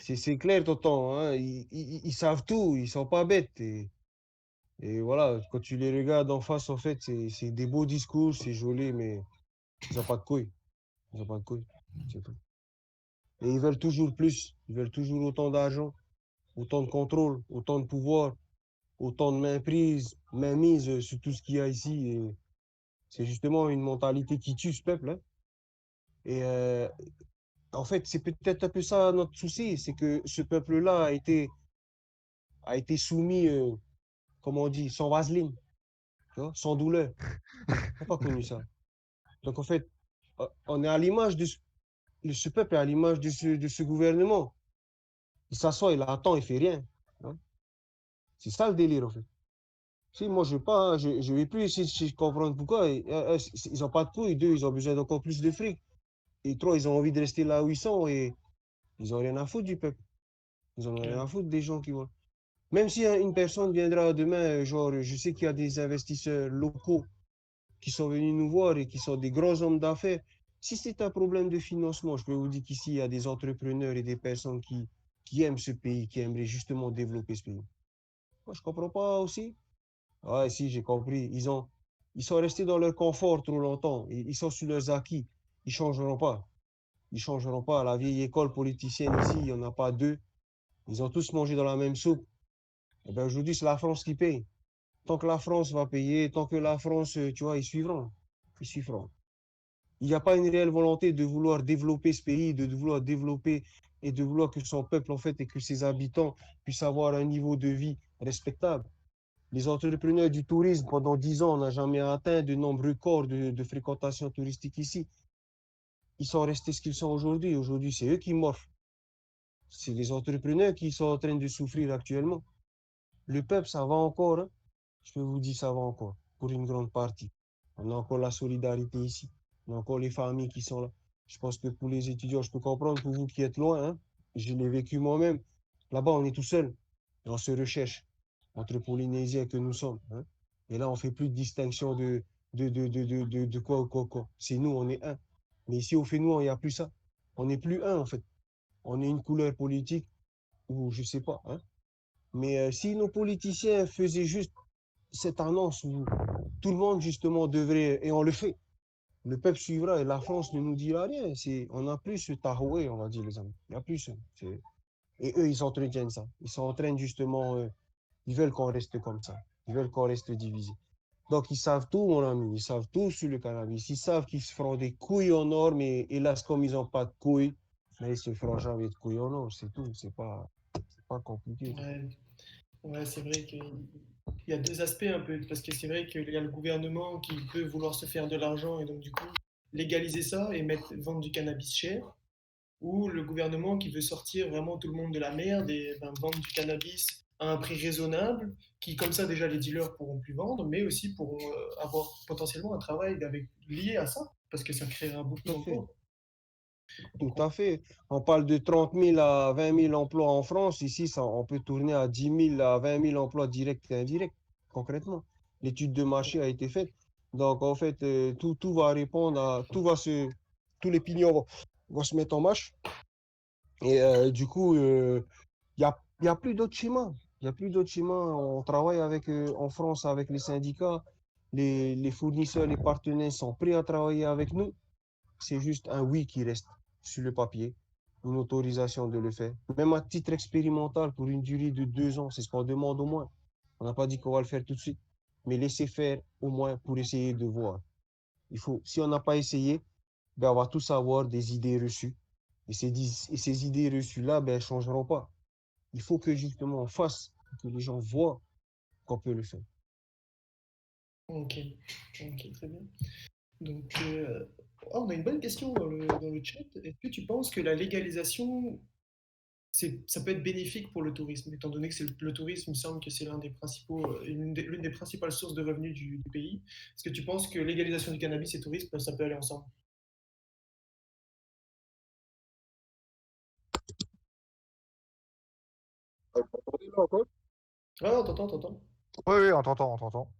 C'est clair, tonton. Hein. Ils savent tout, ils sont pas bêtes. Et voilà, quand tu les regardes en face, en fait, c'est des beaux discours, c'est joli, mais ils n'ont pas de couilles. Ils n'ont pas de couilles. C'est tout. Et ils veulent toujours plus. Ils veulent toujours autant d'argent, autant de contrôle, autant de pouvoir, autant de mainmise sur tout ce qu'il y a ici. Et c'est justement une mentalité qui tue ce peuple. Hein. Et en fait, c'est peut-être un peu ça notre souci, c'est que ce peuple-là a été soumis, comment on dit, sans vaseline, tu vois, sans douleur. On n'a pas connu ça. Donc en fait, on est à l'image ce peuple est à l'image de ce gouvernement. Il s'assoit, il attend, il fait rien. Hein. C'est ça le délire en fait. Si moi je pas, je vais plus essayer de comprendre pourquoi. Ils n'ont pas de couilles, deux, ils ont besoin d'encore plus de fric. Et trois, ils ont envie de rester là où ils sont et ils n'ont rien à foutre du peuple. Ils n'en ont rien Ouais. à foutre des gens qui vont. Même si une personne viendra demain, genre, je sais qu'il y a des investisseurs locaux qui sont venus nous voir et qui sont des grands hommes d'affaires. Si c'est un problème de financement, je peux vous dire qu'ici, il y a des entrepreneurs et des personnes qui aiment ce pays, qui aimeraient justement développer ce pays. Moi, je ne comprends pas aussi. Ah, si, j'ai compris. Ils sont restés dans leur confort trop longtemps. Ils sont sur leurs acquis. Ils ne changeront pas. Ils ne changeront pas. La vieille école politicienne ici, il n'y en a pas deux. Ils ont tous mangé dans la même soupe. Eh ben, aujourd'hui, c'est la France qui paye. Tant que la France va payer, tant que la France, tu vois, ils suivront. Ils suivront. Il n'y a pas une réelle volonté de vouloir développer ce pays, de vouloir développer et de vouloir que son peuple, en fait, et que ses habitants puissent avoir un niveau de vie respectable. Les entrepreneurs du tourisme, pendant 10 ans, n'ont jamais atteint de nombre record de fréquentation touristique ici. Ils sont restés ce qu'ils sont aujourd'hui. Aujourd'hui, c'est eux qui morfent. C'est les entrepreneurs qui sont en train de souffrir actuellement. Le peuple, ça va encore. Hein. Je peux vous dire, ça va encore. pour une grande partie. On a encore la solidarité ici. On a encore les familles qui sont là. Je pense que pour les étudiants, je peux comprendre pour vous qui êtes loin, hein, je l'ai vécu moi-même. Là-bas, on est tout seul. Et on se recherche entre Polynésiens que nous sommes, hein. Et là, on fait plus de distinction de quoi. C'est nous, on est un. Mais ici, au Fénois, il n'y a plus ça. On n'est plus un, en fait. On est une couleur politique ou je sais pas, hein. Mais si nos politiciens faisaient juste cette annonce où tout le monde, justement, devrait, et on le fait, le peuple suivra et la France ne nous dira rien. On n'a plus ce taroué, on va dire, les amis. Il n'y a plus ça. Et eux, ils entretiennent ça. Ils s'entraînent justement, ils veulent qu'on reste comme ça. Ils veulent qu'on reste divisé. Donc, ils savent tout, mon ami. Ils savent tout sur le cannabis. Ils savent qu'ils se feront des couilles en or, mais hélas, comme ils n'ont pas de couilles, mais ils se feront jamais de couilles en or. C'est tout. C'est pas compliqué. Ouais, ouais, c'est vrai qu'il y a deux aspects un peu, parce que c'est vrai qu'il y a le gouvernement qui peut vouloir se faire de l'argent et donc du coup légaliser ça et vendre du cannabis cher, ou le gouvernement qui veut sortir vraiment tout le monde de la merde et ben, vendre du cannabis à un prix raisonnable, qui comme ça déjà les dealers pourront plus vendre, mais aussi pourront avoir potentiellement un travail lié à ça, parce que ça créera beaucoup Tout à fait. d'emplois. Tout Donc, à fait. On parle de 30 000 à 20 000 emplois en France. Ici, ça, on peut tourner à 10 000 à 20 000 emplois directs et indirects, concrètement. L'étude de marché a été faite. Donc, en fait, tout va répondre à, tous les pignons vont se mettre en marche. Et du coup, il y a plus d'autres schémas. Il y a plus d'autres schémas. On travaille en France avec les syndicats. Les fournisseurs, les partenaires sont prêts à travailler avec nous. C'est juste un oui qui reste sur le papier, une autorisation de le faire. Même à titre expérimental pour une durée de 2 ans, c'est ce qu'on demande au moins. On n'a pas dit qu'on va le faire tout de suite, mais laisser faire au moins pour essayer de voir. Si on n'a pas essayé, ben on va tous avoir des idées reçues. Et ces idées reçues-là, ben, elles ne changeront pas. Il faut que justement on fasse, que les gens voient qu'on peut le faire. ok, ok, très bien. Donc, on a une bonne question dans le chat. Est-ce que tu penses que la légalisation, ça peut être bénéfique pour le tourisme, étant donné que le tourisme, il me semble que c'est l'une des principales sources de revenus du pays. Est-ce que tu penses que légalisation du cannabis et tourisme, ça peut aller ensemble? Vous m'entendez là encore? Ah non, t'entends. Oui, oui, on t'entend, on t'entend.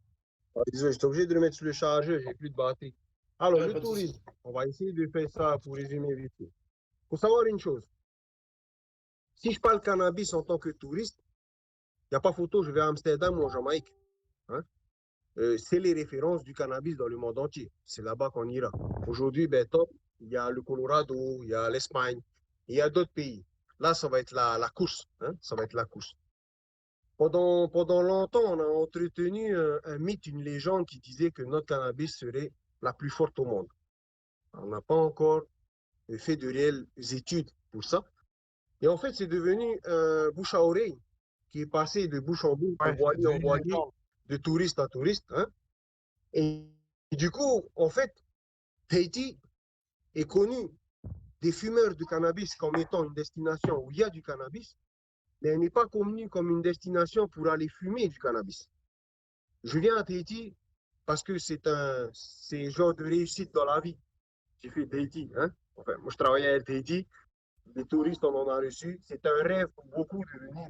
Ah, désolé, j'étais obligé de le mettre sur le chargeur, j'ai plus de batterie. Alors, Ouais, le pas de souci. tourisme, on va essayer de faire ça pour résumer vite fait. Il faut savoir une chose. Si je parle cannabis en tant que touriste, il n'y a pas photo, je vais à Amsterdam ou en Jamaïque, hein. C'est les références du cannabis dans le monde entier. C'est là-bas qu'on ira. Aujourd'hui, ben, top, il y a le Colorado, il y a l'Espagne, il y a d'autres pays. Là, ça va être la course, hein. Ça va être la course. Pendant longtemps, on a entretenu un mythe, une légende qui disait que notre cannabis serait la plus forte au monde. On n'a pas encore fait de réelles études pour ça. Et en fait, c'est devenu bouche à oreille qui est passé de bouche en bouche, Ouais, c'est en devenu une voilier, légende. de touriste à touriste, hein. Et du coup, en fait, Tahiti est connu des fumeurs de cannabis comme étant une destination où il y a du cannabis, mais elle n'est pas connue comme une destination pour aller fumer du cannabis. Je viens à Tahiti parce que c'est un genre de réussite dans la vie. J'ai fait Tahiti, hein. Enfin, moi, je travaillais à Tahiti. Des touristes, on en a reçu. C'est un rêve pour beaucoup de venir.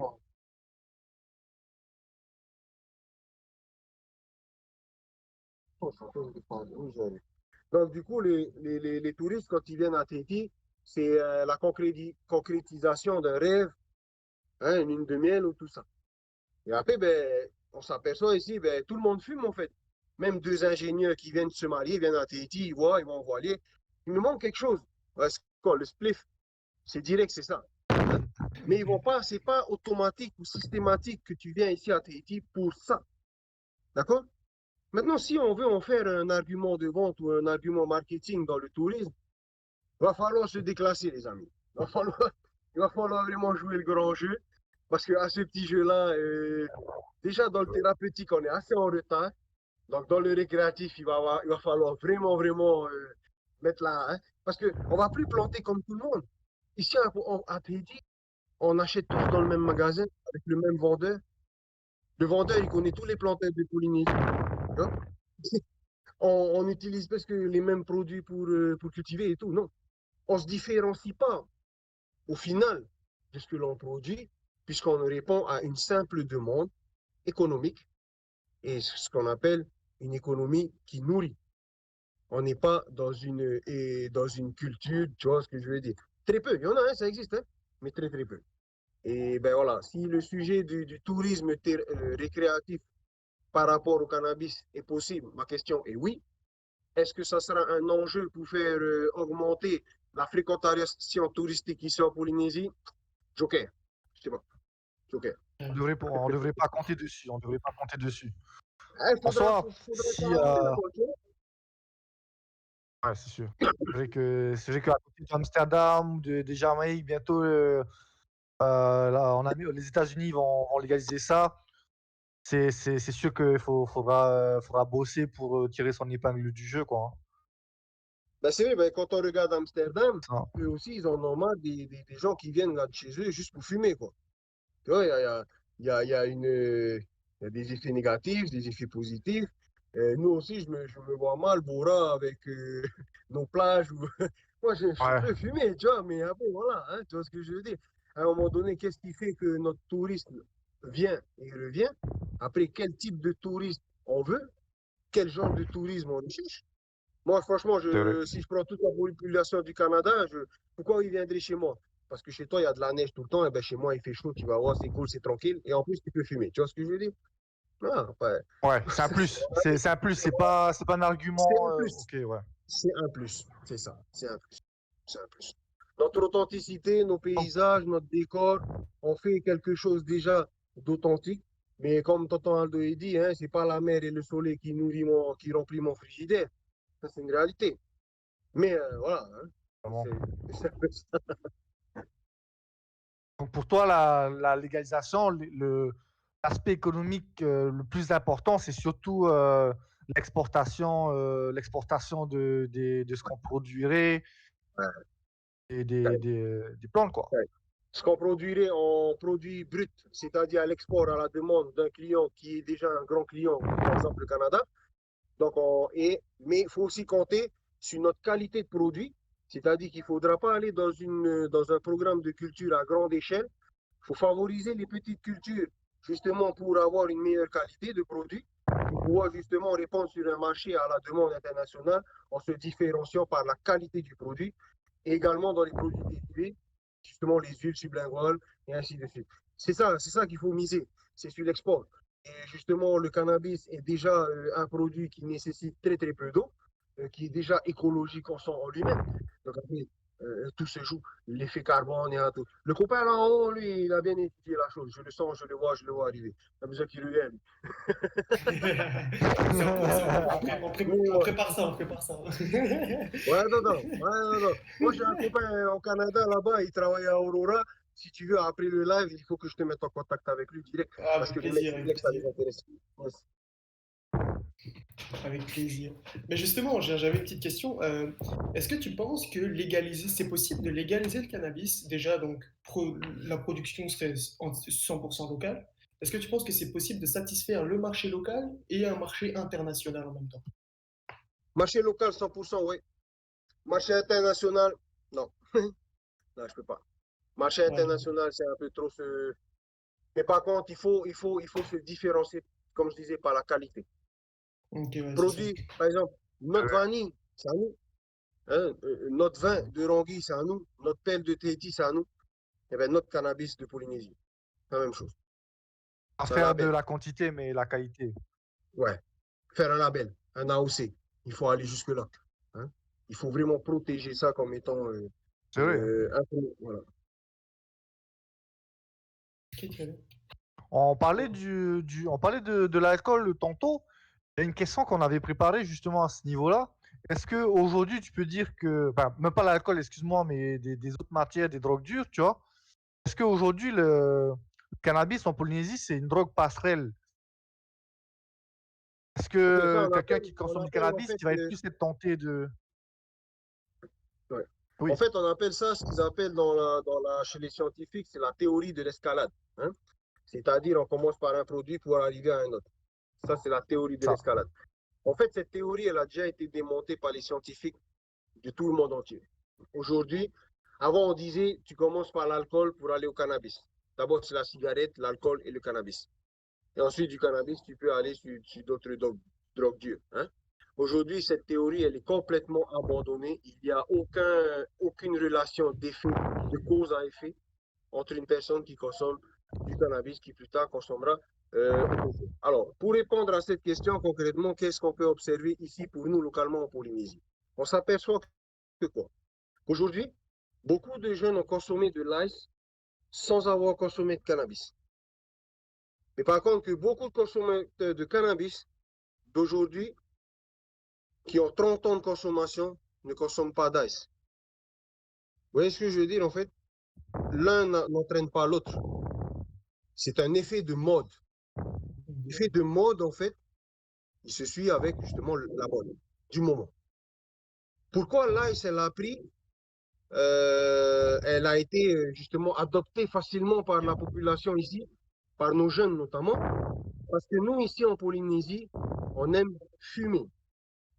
Donc, du coup, les touristes, quand ils viennent à Tahiti, c'est la concrétisation d'un rêve, hein, une lune de miel ou tout ça. Et après, ben, on s'aperçoit ici, ben, tout le monde fume en fait. Même deux ingénieurs qui viennent se marier, viennent à Tahiti, ils voient, ils vont voiler. Il nous manque quelque chose. Ouais, c'est quoi, le spliff? C'est direct, c'est ça, hein. Mais ils vont pas, c'est pas automatique ou systématique que tu viens ici à Tahiti pour ça. D'accord? Maintenant, si on veut en faire un argument de vente ou un argument marketing dans le tourisme, il va falloir se déclasser, les amis. Il va falloir vraiment jouer le grand jeu. Parce qu'à ce petit jeu-là, déjà dans le thérapeutique, on est assez en retard. Donc dans le récréatif, il va falloir vraiment, vraiment mettre là, hein. Parce qu'on ne va plus planter comme tout le monde. Ici, à Tahiti, on achète tous dans le même magasin, avec le même vendeur. Le vendeur, il connaît tous les planteurs de Polynésie, tu vois. on utilise presque les mêmes produits pour cultiver et tout. Non, on ne se différencie pas au final de ce que l'on produit, puisqu'on répond à une simple demande économique et ce qu'on appelle une économie qui nourrit. On n'est pas dans une culture, tu vois ce que je veux dire. Très peu, il y en a, ça existe, hein, mais très très peu. Et ben voilà, si le sujet du tourisme récréatif par rapport au cannabis est possible, ma question est oui. Est-ce que ça sera un enjeu pour faire augmenter la fréquentation touristique ici en Polynésie? Joker, je sais pas, Joker. On devrait pas compter dessus. On devrait pas compter dessus. Ah, il En soi, faudrait si, paramétrer la voiture. ouais, c'est sûr. C'est vrai qu'à côté d'Amsterdam ou des Jamaïques, bientôt, là, les États-Unis vont légaliser ça. C'est sûr qu'il faudra bosser pour tirer son épingle du jeu, quoi. Ben, c'est vrai, ben, quand on regarde Amsterdam, Hein. eux aussi, ils en ont marre des gens qui viennent là de chez eux juste pour fumer, quoi. Tu vois, il y a il y a des effets négatifs, des effets positifs. Nous aussi, je me vois mal, Bora, avec nos plages. Moi, je Ouais, peux fumer, tu vois, mais après, voilà, hein, tu vois ce que je veux dire. À un moment donné, qu'est-ce qui fait que notre tourisme vient et revient? Après, quel type de tourisme on veut? Quel genre de tourisme on recherche? Moi, franchement, c'est vrai. si je prends toute la population du Canada, pourquoi ils viendraient chez moi? Parce que chez toi, il y a de la neige tout le temps, et ben chez moi, il fait chaud, tu vas voir, c'est cool, c'est tranquille, et en plus, tu peux fumer. Tu vois ce que je veux dire? Ah, ouais. Ouais, c'est un plus. C'est un plus. C'est pas un C'est argument. un plus. Ok, ouais. C'est un plus. C'est ça. C'est un plus. C'est un plus. Notre authenticité, nos Donc, paysages, notre décor, on fait quelque chose déjà d'authentique. Mais comme Tonton Aldo a dit, hein, c'est pas la mer et le soleil qui remplit mon frigidaire. Ça, c'est une réalité. Mais voilà, hein, vraiment. c'est un peu ça. Donc pour toi, la légalisation, l'aspect économique le plus important, c'est surtout l'exportation de ce qu'on produirait Ouais, et ouais, des plantes, quoi. ouais. Ce qu'on produirait en produit brut, c'est-à-dire à l'export à la demande d'un client qui est déjà un grand client, par exemple le Canada. Donc mais il faut aussi compter sur notre qualité de produit, c'est-à-dire qu'il ne faudra pas aller dans un programme de culture à grande échelle. Il faut favoriser les petites cultures justement pour avoir une meilleure qualité de produit, pour pouvoir justement répondre sur un marché à la demande internationale en se différenciant par la qualité du produit et également dans les produits dérivés, justement les huiles sublinguales et ainsi de suite. C'est ça qu'il faut miser, c'est sur l'export. Et justement, le cannabis est déjà un produit qui nécessite très très peu d'eau, qui est déjà écologique en lui-même. Donc après, tout se joue, l'effet carbone et tout. Le copain là en haut, lui, il a bien étudié la chose. Je le sens, je le vois arriver. Il a besoin qu'il revienne. On prépare ça, on prépare ça. Ouais, non, non. Ouais, non, non. Moi, j'ai un copain au Canada là-bas, il travaille à Aurora. Si tu veux, après le live, il faut que je te mette en contact avec lui direct. Ah, Parce avec que le mec, plaisir, c'est avec vrai que ça plaisir. les intéresse. Yes. Avec plaisir. Mais justement, j'avais une petite question. Est-ce que tu penses que c'est possible de légaliser le cannabis? Déjà, donc, la production serait 100% locale. Est-ce que tu penses que c'est possible de satisfaire le marché local et un marché international en même temps? Marché local, 100%, oui. Marché international, non. Non, je peux pas. Marché Ouais, international, c'est un peu trop ce. Mais par contre, il faut se différencier, comme je disais, par la qualité. ok, ouais, c'est ça. Produit, par exemple, notre vanille, c'est à nous. Hein, notre vin de Rangui, c'est à nous. Notre pelle de Tahiti, c'est à nous. Et bien, notre cannabis de Polynésie, c'est la même chose. À C'est un faire de label. la quantité, mais la qualité. Ouais. Faire un label, un AOC. Il faut aller jusque-là. Hein. Il faut vraiment protéger ça comme étant C'est vrai. Hein. voilà. Ok, très bien. On parlait de l'alcool tantôt. Il y a une question qu'on avait préparée justement à ce niveau-là. Est-ce que aujourd'hui tu peux dire que, enfin, même pas l'alcool, excuse-moi, mais des autres matières, des drogues dures, tu vois? Est-ce qu'aujourd'hui le cannabis en Polynésie, c'est une drogue passerelle? Est-ce Ok, ça, que quelqu'un qui on consomme du appelle en cannabis, fait, qui va être plus être tenté de... ouais. En Oui, fait, on appelle ça ce qu'ils appellent chez les scientifiques, c'est la théorie de l'escalade. Hein. C'est-à-dire, on commence par un produit pour arriver à un autre. Ça, c'est la théorie de ça. l'escalade. En fait, cette théorie, elle a déjà été démontée par les scientifiques de tout le monde entier. Aujourd'hui, avant, on disait, tu commences par l'alcool pour aller au cannabis. D'abord, c'est la cigarette, l'alcool et le cannabis. Et ensuite, du cannabis, tu peux aller sur d'autres drogues dures. Hein. Aujourd'hui, cette théorie, elle est complètement abandonnée. Il n'y a aucune relation d'effet, de cause à effet entre une personne qui consomme du cannabis qui plus tard consommera autre chose. Alors, pour répondre à cette question concrètement, qu'est-ce qu'on peut observer ici pour nous localement en Polynésie? On s'aperçoit que quoi? Aujourd'hui, beaucoup de jeunes ont consommé de l'ice sans avoir consommé de cannabis. Mais par contre, que beaucoup de consommateurs de cannabis d'aujourd'hui, qui ont 30 ans de consommation, ne consomment pas d'ice. Vous voyez ce que je veux dire en fait? L'un n'entraîne pas l'autre. C'est un effet de mode. L'effet de mode, en fait, il se suit avec justement la mode du moment. Pourquoi l'ice, elle a pris, elle a été justement adoptée facilement par la population ici, par nos jeunes notamment, parce que nous, ici en Polynésie, on aime fumer.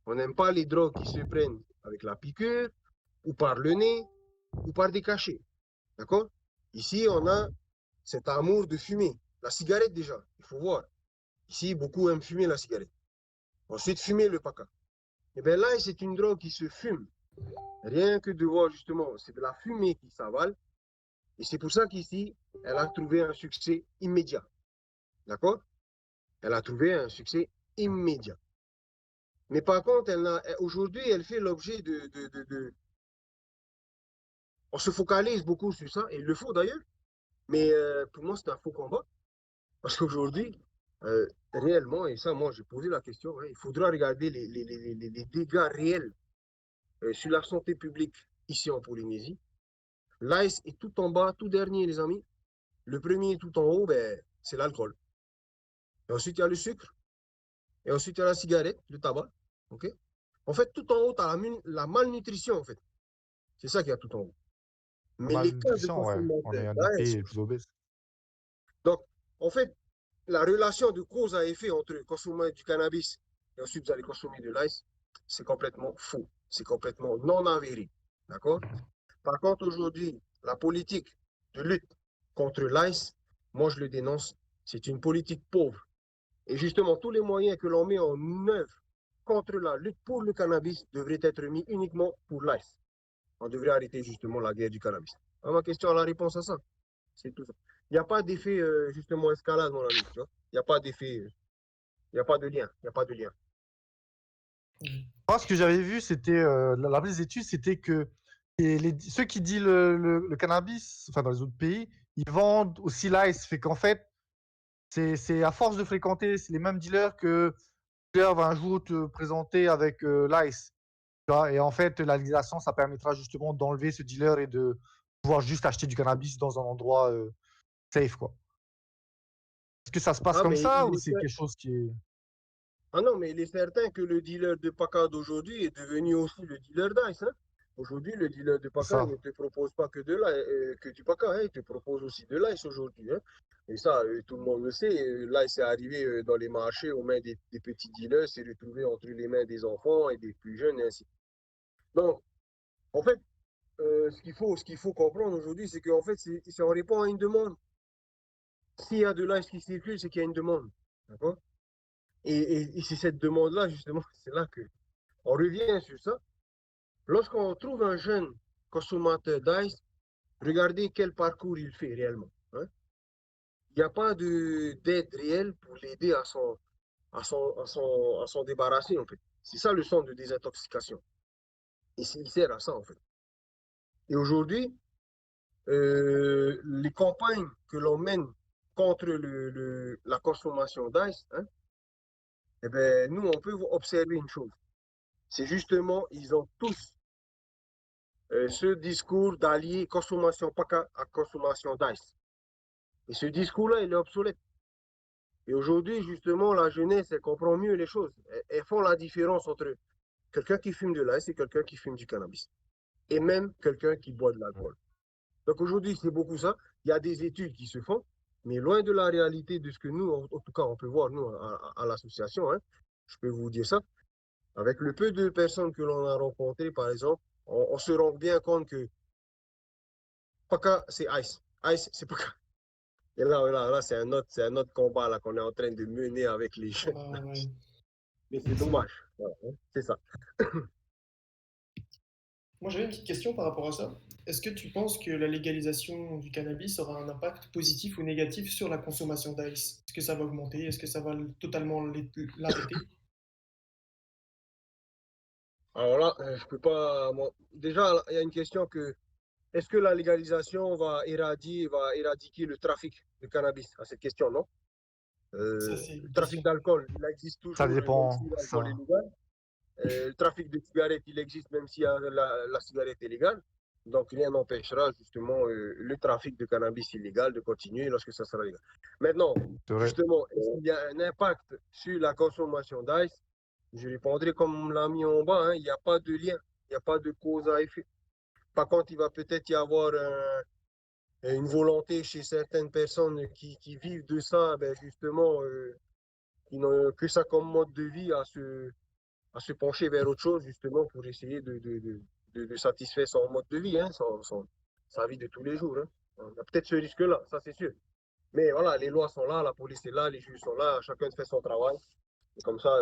On n'aime pas les drogues qui se prennent avec la piqûre, ou par le nez, ou par des cachets. D'accord? Ici, on a cet amour de fumer. La cigarette déjà, il faut voir. Ici, beaucoup aiment fumer la cigarette. Ensuite, fumer le paca. Et bien là, c'est une drogue qui se fume. Rien que de voir justement, c'est de la fumée qui s'avale. Et c'est pour ça qu'ici, elle a trouvé un succès immédiat. D'accord? Elle a trouvé un succès immédiat. Mais par contre, aujourd'hui, elle fait l'objet On se focalise beaucoup sur ça, et il le faut d'ailleurs. Mais pour moi, c'est un faux combat. Parce qu'aujourd'hui, réellement, et ça, moi, j'ai posé la question, hein, il faudra regarder les dégâts réels sur la santé publique ici en Polynésie. L'ice est tout en bas, tout dernier, les amis. Le premier tout en haut, ben, c'est l'alcool. Et ensuite, il y a le sucre. Et ensuite, il y a la cigarette, le tabac. OK? En fait, tout en haut, tu as la malnutrition, en fait. C'est ça qu'il y a tout en haut. Mais les cas de Malnutrition, ouais. On est consommateurs un des d'ice, pays les plus obèses. donc, en fait, la relation de cause à effet entre consommer du cannabis et ensuite vous allez consommer de l'ice, c'est complètement faux. C'est complètement non avéré. D'accord? Par contre, aujourd'hui, la politique de lutte contre l'ice, moi je le dénonce, c'est une politique pauvre. Et justement, tous les moyens que l'on met en œuvre contre la lutte pour le cannabis devraient être mis uniquement pour l'ice. On devrait arrêter justement la guerre du cannabis. Ma question a la réponse à ça. C'est tout ça. Il n'y a pas d'effet, justement, escalade, mon ami. Tu vois? Il n'y a pas d'effet, il n'y a pas de lien. Il n'y a pas de lien. Moi, ce que j'avais vu, c'était la des études, c'était que ceux qui disent le cannabis, enfin dans les autres pays, ils vendent aussi l'ice. Fait qu'en fait, c'est à force de fréquenter les mêmes dealers que le dealer va un jour te présenter avec l'ice. Tu vois. Et en fait, la légalisation, ça permettra justement d'enlever ce dealer et de pouvoir juste acheter du cannabis dans un endroit safe, quoi. Est-ce que ça se passe Ah, comme mais ça ou c'est quelque chose qui est... ah non, mais il est certain que le dealer de paca d'aujourd'hui est devenu aussi le dealer d'ice. Hein. Aujourd'hui, le dealer de C'est paca, il ça. ne te propose pas que du paca, hein, il te propose aussi de l'ice aujourd'hui. Hein. Et ça, tout le monde le sait. L'ice est arrivé dans les marchés aux mains des petits dealers, c'est retrouvé entre les mains des enfants et des plus jeunes, et ainsi. Donc, en fait, ce qu'il faut comprendre aujourd'hui, c'est qu'en fait, on répond à une demande. S'il y a de l'ice qui circule, c'est qu'il y a une demande. D'accord? Et c'est cette demande-là, justement, c'est là que on revient sur ça. Lorsqu'on trouve un jeune consommateur d'ice, regardez quel parcours il fait réellement. Hein. Il n'y a pas d'aide réelle pour l'aider à s'en débarrasser, en fait. C'est ça le centre de désintoxication. Et il sert à ça, en fait. Et aujourd'hui, les campagnes que l'on mène contre la consommation d'ice, hein, eh ben, nous, on peut observer une chose. C'est justement, ils ont tous ce discours d'allier consommation PACA à consommation d'ice. Et ce discours-là, il est obsolète. Et aujourd'hui, justement, la jeunesse, elle comprend mieux les choses. Elles font la différence entre quelqu'un qui fume de l'ice et quelqu'un qui fume du cannabis. Et même quelqu'un qui boit de l'alcool. Donc aujourd'hui, c'est beaucoup ça. Il y a des études qui se font, mais loin de la réalité de ce que nous, en tout cas, on peut voir, nous, à l'association, hein, je peux vous dire ça. Avec le peu de personnes que l'on a rencontrées, par exemple, on se rend bien compte que Paca, c'est Ice. Ice, c'est Paca. Et là c'est un autre combat là, qu'on est en train de mener avec les jeunes. Ah, ouais. Mais c'est dommage. Voilà, hein, c'est ça. Moi, j'avais une petite question par rapport à ça. Est-ce que tu penses que la légalisation du cannabis aura un impact positif ou négatif sur la consommation d'ice? Est-ce que ça va augmenter? Est-ce que ça va totalement l'arrêter? Alors là, je peux pas. Déjà, il y a une question que est-ce que la légalisation va éradiquer le trafic de cannabis? À cette question, non? Ça, c'est Le une trafic question. d'alcool, il existe Ça toujours, même dépend. si l'alcool est Ça... légal. Le trafic de cigarettes, il existe même si la cigarette est légale. Donc, rien n'empêchera justement le trafic de cannabis illégal de continuer lorsque ça sera légal. Maintenant, C'est vrai. justement, est-ce qu'il y a un impact sur la consommation d'ice? Je répondrai comme on l'a mis en bas, hein, il n'y a pas de lien, il n'y a pas de cause à effet. Par contre, il va peut-être y avoir une volonté chez certaines personnes qui vivent de ça, ben justement, qui n'ont que ça comme mode de vie à se pencher vers autre chose, justement, pour essayer de satisfaire son mode de vie, hein, sa vie de tous les jours. Hein. On a peut-être ce risque-là, ça c'est sûr. Mais voilà, les lois sont là, la police est là, les juges sont là, chacun fait son travail. Et comme ça,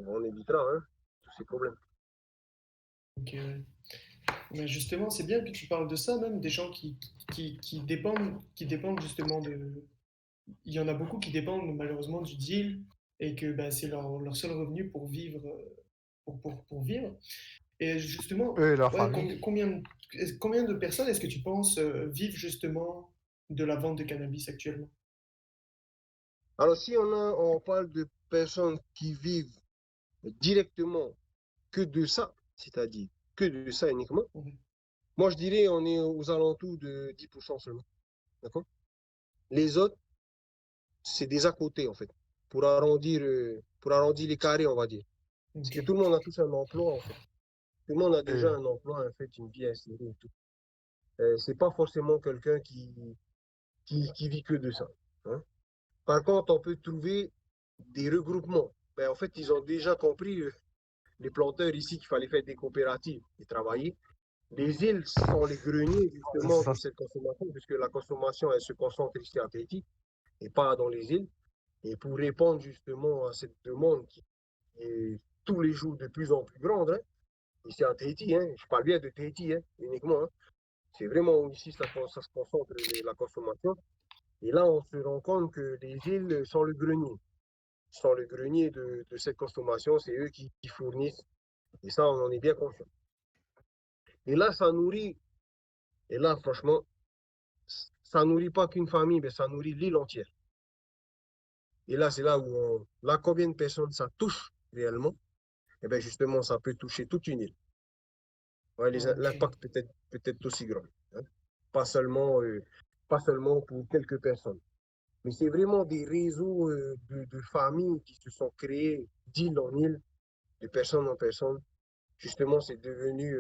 on évitera hein, tous ces problèmes. Donc, mais justement, c'est bien que tu parles de ça, même des gens qui dépendent justement de. Il y en a beaucoup qui dépendent malheureusement du deal et que bah, c'est leur seul revenu pour vivre, pour vivre. Et justement, Eux et leur ouais, famille. combien de personnes est-ce que tu penses vivent justement de la vente de cannabis actuellement? Alors, si on parle de personnes qui vivent directement que de ça, c'est-à-dire que de ça uniquement, Mhm. moi je dirais on est aux alentours de 10% seulement. D'accord? Les autres, c'est des à côté en fait, pour arrondir les carrés, on va dire. Parce Ok. que tout le monde a tous un emploi en fait. Tout le monde a déjà Et un emploi, en fait, une vie installée et tout. C'est pas forcément quelqu'un qui vit que de ça. Hein. Par contre, on peut trouver des regroupements. Ben, en fait, ils ont déjà compris, les planteurs ici, qu'il fallait faire des coopératives et travailler. Les îles sont les greniers, justement, ça, de cette consommation, puisque la consommation, elle se concentre ici à Tahiti et pas dans les îles. Et pour répondre justement à cette demande qui est tous les jours de plus en plus grande, hein, ici à Tahiti, hein, je parle bien de Tahiti hein, uniquement, hein, c'est vraiment ici ça se concentre la consommation. Et là, on se rend compte que les îles sont le grenier. Sont le grenier de cette consommation, c'est eux qui fournissent. Et ça, on en est bien conscient. Et là, ça nourrit, et là, franchement, ça nourrit pas qu'une famille, mais ça nourrit l'île entière. Et là, c'est là où là, combien de personnes ça touche réellement? Et bien, justement, ça peut toucher toute une île. Ouais, Ok. l'impact peut être aussi grand. Hein. Pas seulement, pas seulement pour quelques personnes. Mais c'est vraiment des réseaux de familles qui se sont créés d'île en île, de personne en personne. Justement, c'est devenu,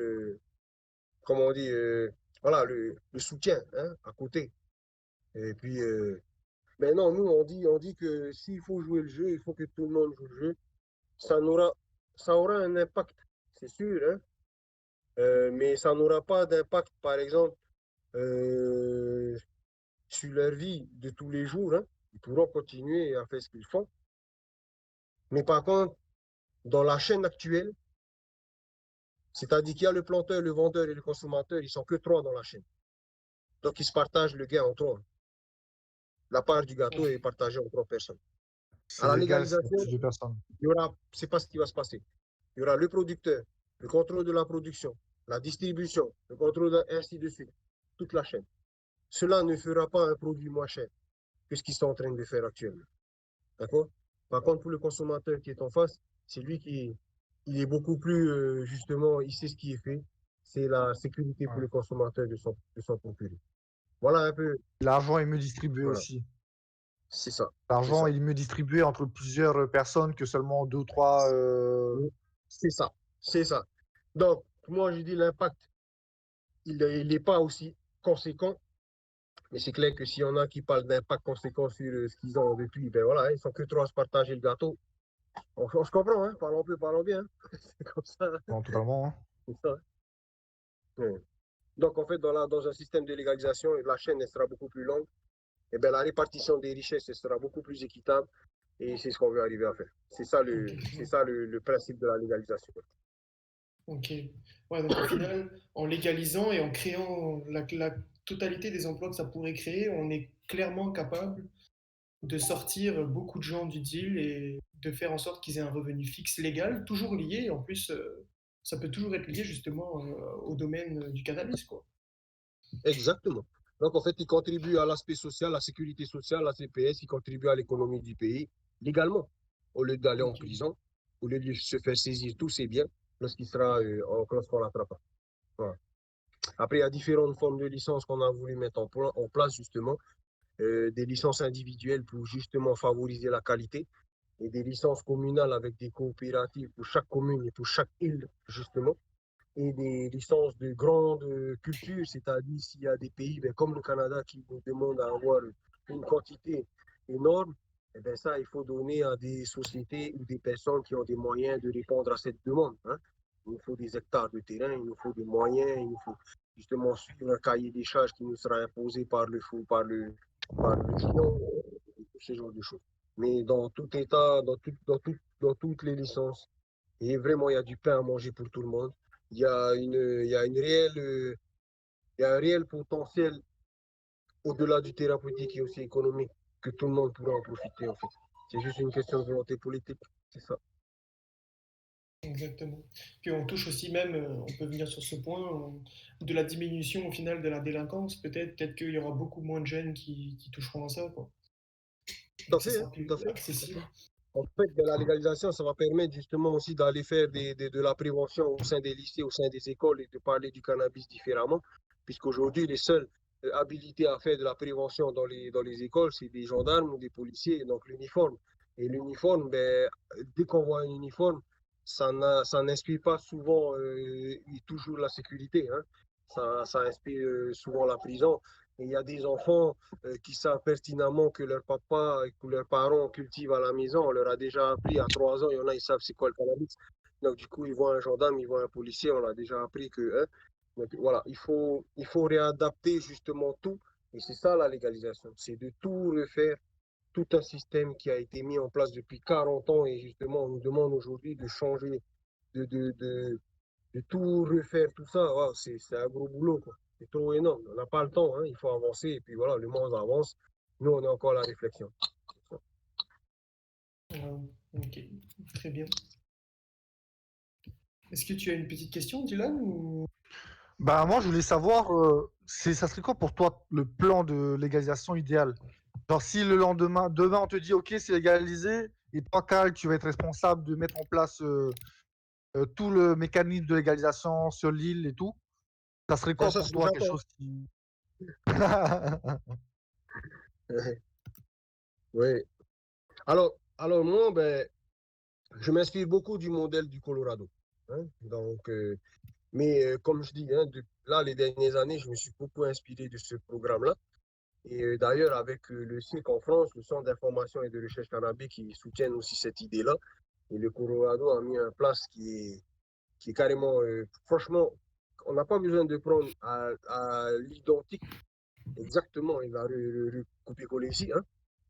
comment on dit, voilà, le soutien hein, à côté. Et puis, maintenant, nous, on dit que s'il faut jouer le jeu, il faut que tout le monde joue le jeu. Ça aura, ça aura un impact, c'est sûr, hein, mais ça n'aura pas d'impact, par exemple, euh, sur leur vie de tous les jours. Hein. Ils pourront continuer à faire ce qu'ils font. Mais par contre, dans la chaîne actuelle, c'est-à-dire qu'il y a le planteur, le vendeur et le consommateur, ils sont que trois dans la chaîne. Donc, ils se partagent le gain en trois. La part du gâteau est Ouais. partagée en trois personnes. À c'est la légal s'il y a légalisation, plus de personnes. c'est pas ce qui va se passer. Il y aura le producteur, le contrôle de la production, la distribution, le contrôle, ainsi de suite. Toute la chaîne. Cela ne fera pas un produit moins cher que ce qu'ils sont en train de faire actuellement. D'accord? Par contre, pour le consommateur qui est en face, c'est lui qui il est beaucoup plus, justement, il sait ce qui est fait. C'est la sécurité pour Ouais. le consommateur de son procurer. Voilà un peu, L'argent est mieux distribué voilà, aussi. c'est ça, c'est L'argent ça, est mieux distribué entre plusieurs personnes que seulement deux ou trois. c'est ça, c'est ça. Donc, moi, je dis l'impact, il n'est pas aussi conséquent, mais c'est clair que s'il y en a qui parlent d'impact conséquent sur ce qu'ils ont depuis, ben voilà, ils sont que trois à se partager le gâteau. On se comprend, hein? Parlons peu, parlons bien. C'est comme ça. Non, totalement. Hein. C'est ça. Ouais. Donc, en fait, dans un système de légalisation, la chaîne elle sera beaucoup plus longue. Et bien, la répartition des richesses elle sera beaucoup plus équitable. Et c'est ce qu'on veut arriver à faire. C'est ça le principe de la légalisation. Ok. Ouais, donc au final, en légalisant et en créant la totalité des emplois que ça pourrait créer, on est clairement capable de sortir beaucoup de gens du deal et de faire en sorte qu'ils aient un revenu fixe légal, toujours lié. En plus, ça peut toujours être lié justement au domaine du cannabis, quoi. Exactement. Donc, en fait, il contribue à l'aspect social, la sécurité sociale, la CPS, il contribue à l'économie du pays légalement, au lieu d'aller en Ok. prison, au lieu de se faire saisir tous ses biens lorsqu'on l'attrape. Voilà. Après, il y a différentes formes de licences qu'on a voulu mettre en place, justement. Des licences individuelles pour justement favoriser la qualité et des licences communales avec des coopératives pour chaque commune et pour chaque île, justement. Et des licences de grande culture, c'est-à-dire s'il y a des pays comme le Canada qui nous demandent à avoir une quantité énorme, eh bien ça, il faut donner à des sociétés ou des personnes qui ont des moyens de répondre à cette demande. Hein. Il nous faut des hectares de terrain, il nous faut des moyens, il nous faut justement suivre un cahier des charges qui nous sera imposé par le client, ce genre de choses. Mais dans tout état, dans toutes les licences, et vraiment, il y a du pain à manger pour tout le monde. Il y a une réelle, il y a un réel potentiel au-delà du thérapeutique et aussi économique que tout le monde pourra en profiter en fait. C'est juste une question de volonté politique, c'est ça. Exactement. Puis on touche aussi même, on peut venir sur ce point, de la diminution au final de la délinquance. Peut-être qu'il y aura beaucoup moins de jeunes qui toucheront à ça, quoi. Et Tout à que ça fait, hein, sera tout plus à fait. accessible. En fait, de la légalisation, ça va permettre justement aussi d'aller faire de la prévention au sein des lycées, au sein des écoles et de parler du cannabis différemment, puisqu'aujourd'hui, les seuls habilités à faire de la prévention dans les écoles, c'est des gendarmes ou des policiers, donc l'uniforme. Et l'uniforme, ben, dès qu'on voit un uniforme, ça n'inspire pas souvent et toujours la sécurité. Hein. Ça inspire souvent la prison. Et il y a des enfants qui savent pertinemment que leur papa et que leurs parents cultivent à la maison. On leur a déjà appris à 3 ans, il y en a, ils savent c'est quoi le cannabis. Donc, du coup, ils voient un gendarme, ils voient un policier, on leur a déjà appris que. Hein, donc, voilà, il faut réadapter justement tout. Et c'est ça la légalisation, c'est de tout refaire, tout un système qui a été mis en place depuis 40 ans. Et justement, on nous demande aujourd'hui de changer, de, de, de, de tout refaire, tout ça. Wow, c'est un gros boulot, quoi. C'est trop énorme. On n'a pas le temps, hein. Il faut avancer. Et puis voilà, le monde avance. Nous, on est encore à la réflexion. Ok, très bien. Est-ce que tu as une petite question, Dylan, ou... Bah, moi, je voulais savoir, ça serait quoi pour toi le plan de légalisation idéal? Genre, si le lendemain, demain, on te dit, OK, c'est légalisé, et toi, Karl, tu vas être responsable de mettre en place tout le mécanisme de légalisation sur l'île et tout, ça serait Ben, quoi ça, pour c'est toi déjà quelque temps. chose qui... Oui. Alors moi, ben, je m'inspire beaucoup du modèle du Colorado. Hein. Donc, mais comme je dis, hein, là, les dernières années, je me suis beaucoup inspiré de ce programme-là. Et d'ailleurs, avec le CIC en France, le Centre d'information et de recherche cannabique, qui soutiennent aussi cette idée-là. Et le Colorado a mis en place qui est carrément, franchement, on n'a pas besoin de prendre à l'identique exactement, il va recopier-coller ici, hein,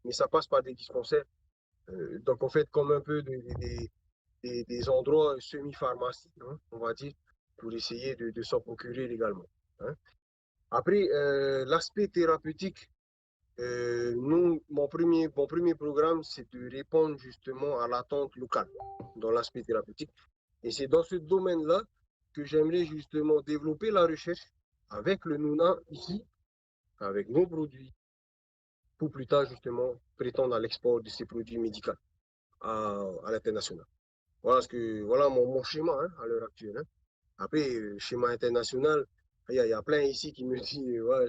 mais ça passe par des dispensaires. Donc, en fait, comme un peu des endroits semi-pharmacie, hein, on va dire, pour essayer de s'en procurer légalement. Hein. Après, l'aspect thérapeutique, mon premier programme, c'est de répondre justement à l'attente locale dans l'aspect thérapeutique. Et c'est dans ce domaine-là que j'aimerais justement développer la recherche avec le Nuna ici, avec nos produits, pour plus tard justement prétendre à l'export de ces produits médicaux à l'international. Voilà mon schéma hein, à l'heure actuelle. Hein. Après, schéma international, il y a plein ici qui me disent, ouais,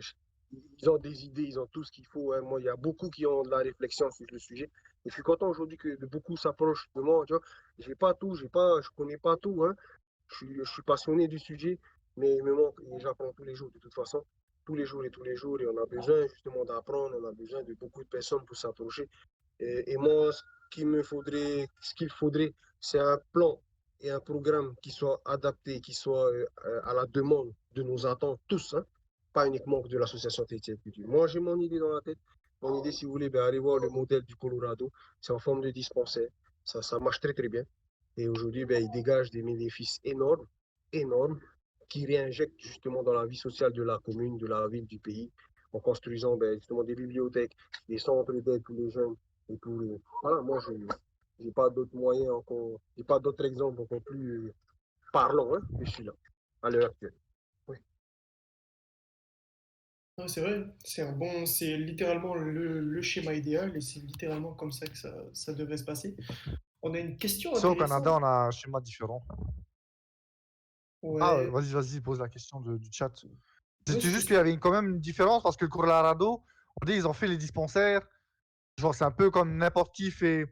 ils ont des idées, ils ont tout ce qu'il faut. Hein. Moi, il y a beaucoup qui ont de la réflexion sur le sujet. Et je suis content aujourd'hui que beaucoup s'approchent de moi. Tu vois. Je connais pas tout. Hein. Je suis passionné du sujet, mais il me manque, et j'apprends tous les jours de toute façon. Tous les jours, et on a besoin justement d'apprendre, on a besoin de beaucoup de personnes pour s'approcher. Et moi, ce qu'il faudrait, c'est un plan et un programme qui soit adapté, qui soit à la demande de nos attentes tous, hein, pas uniquement de l'association Tahiti Culture. Moi, j'ai mon idée dans la tête. Mon idée, si vous voulez, ben, allez voir le modèle du Colorado. C'est en forme de dispensaire. Ça marche très, très bien. Et aujourd'hui, ben, il dégage des bénéfices énormes, énormes, qui réinjectent justement dans la vie sociale de la commune, de la ville, du pays, en construisant ben, justement des bibliothèques, des centres d'aide pour les jeunes. Et pour, voilà, moi, je n'ai pas d'autres moyens encore, j'ai pas d'autres exemples encore plus parlants hein, que celui-là, à l'heure actuelle. Oui. Ouais, c'est vrai, c'est littéralement le schéma idéal et c'est littéralement comme ça que ça devrait se passer. On a une question Ça, au Canada, intéressante. on a un schéma différent. Ah, Ouais, vas-y, pose la question du chat. ouais, C'était c'était juste qu'il y avait quand même une différence parce que le Colorado, on dit ils ont fait les dispensaires. Genre, c'est un peu comme n'importe qui fait.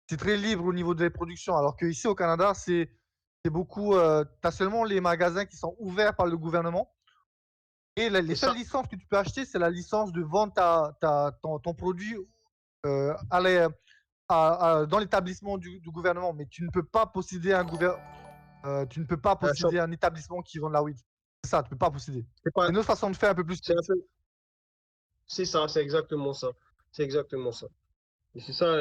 C'est très libre au niveau des productions. Alors qu'ici au Canada, c'est beaucoup. Tu as seulement les magasins qui sont ouverts par le gouvernement. Et les C'est seules ça. licences que tu peux acheter, c'est la licence de vendre ton produit à dans l'établissement du gouvernement. Mais tu ne peux pas posséder tu ne peux pas Un shop. posséder un établissement qui vend de la weed. C'est ça, tu ne peux pas posséder. C'est pas, C'est une autre façon de faire un peu plus c'est un stricte. peu, c'est ça, c'est exactement ça. C'est exactement ça. Et c'est ça,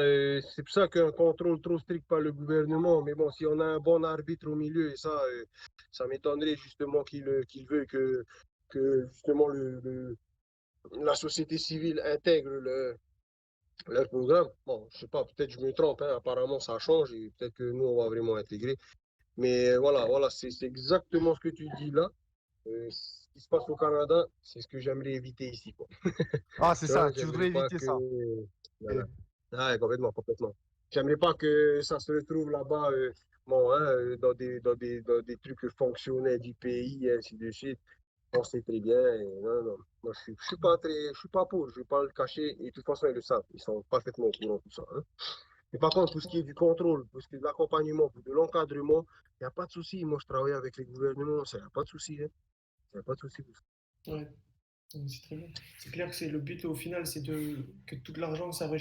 c'est pour ça qu'un contrôle trop strict par le gouvernement, mais bon, si on a un bon arbitre au milieu, et ça m'étonnerait justement qu'il veuille que justement la société civile intègre leur programme. Bon, je sais pas, peut-être je me trompe, hein, apparemment ça change et peut-être que nous, on va vraiment intégrer. Mais voilà, c'est exactement ce que tu dis là. Ce qui se passe au Canada, c'est ce que j'aimerais éviter ici, quoi. Ah, c'est Tu vois, ça, tu j'aimerais voudrais pas éviter que. ça. Voilà. Et- Ah, complètement, complètement. J'aimerais pas que ça se retrouve là-bas, bon, hein, dans des trucs fonctionnels du pays, et ainsi de suite. On sait très bien. Et non, non. Moi, je suis pas pour, je vais pas le cacher. Et de toute façon, ils le savent. Ils sont parfaitement au courant de tout ça, hein. Mais par contre, pour ce qui est du contrôle, pour ce qui est de l'accompagnement, pour de l'encadrement, il n'y a pas de souci. Moi, je travaille avec les gouvernements, ça, il n'y a pas de souci, hein. Il n'y a pas de souci pour ça. ouais, c'est très bien. C'est clair que c'est le but au final, c'est que tout l'argent que ça va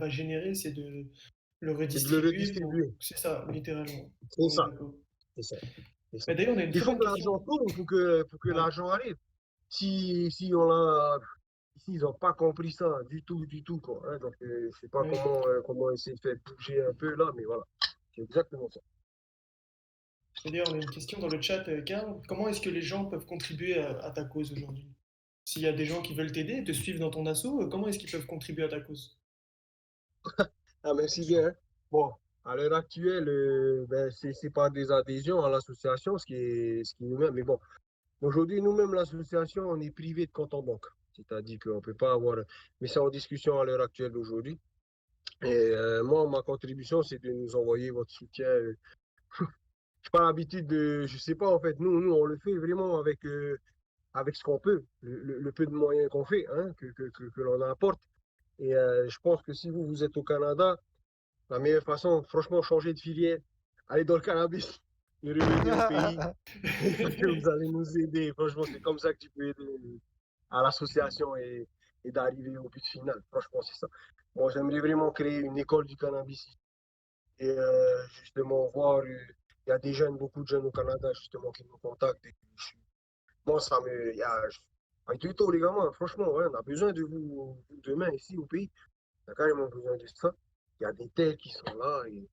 générer, c'est de le C'est de le redistribuer pour. redistribuer. C'est ça, littéralement. C'est On est ça. d'accord. C'est ça. C'est ça. Mais d'ailleurs, on a une Il très faut bonne que question. l'argent tourne pour que Ouais. l'argent arrive. Si on a, ici, ils n'ont pas compris ça du tout, quoi, hein. Donc, je ne sais pas Ouais. comment essayer de faire bouger un peu là, mais voilà. C'est exactement ça. Et d'ailleurs, on a une question dans le chat, Karl. Comment est-ce que les gens peuvent contribuer à ta cause aujourd'hui? S'il y a des gens qui veulent t'aider, te suivre dans ton assaut, comment est-ce qu'ils peuvent contribuer à ta cause? Ah, merci bien, hein. Bon, à l'heure actuelle, ben, c'est pas des adhésions à l'association, ce qui nous-mêmes, mais bon, aujourd'hui, nous-mêmes, l'association, on est privé de compte en banque. C'est-à-dire qu'on ne peut pas avoir. Mais c'est en discussion à l'heure actuelle d'aujourd'hui. Et moi, ma contribution, c'est de nous envoyer votre soutien. Je pas l'habitude de. Je sais pas, en fait, nous, on le fait vraiment avec ce qu'on peut, le peu de moyens qu'on fait, hein, que l'on apporte. Et je pense que si vous êtes au Canada, la meilleure façon, franchement, changer de filière, aller dans le cannabis et revenir au pays, parce que vous allez nous aider. Franchement, c'est comme ça que tu peux aider à l'association et d'arriver au but final. Franchement, c'est ça. Moi, j'aimerais vraiment créer une école du cannabis et justement voir. Il y a des jeunes, beaucoup de jeunes au Canada, justement, qui nous contactent. Et moi, ça me. Tout tôt, les gamins, franchement, ouais, on a besoin de vous demain ici au pays. On a carrément besoin de ça. Il y a des tels qui sont là. Et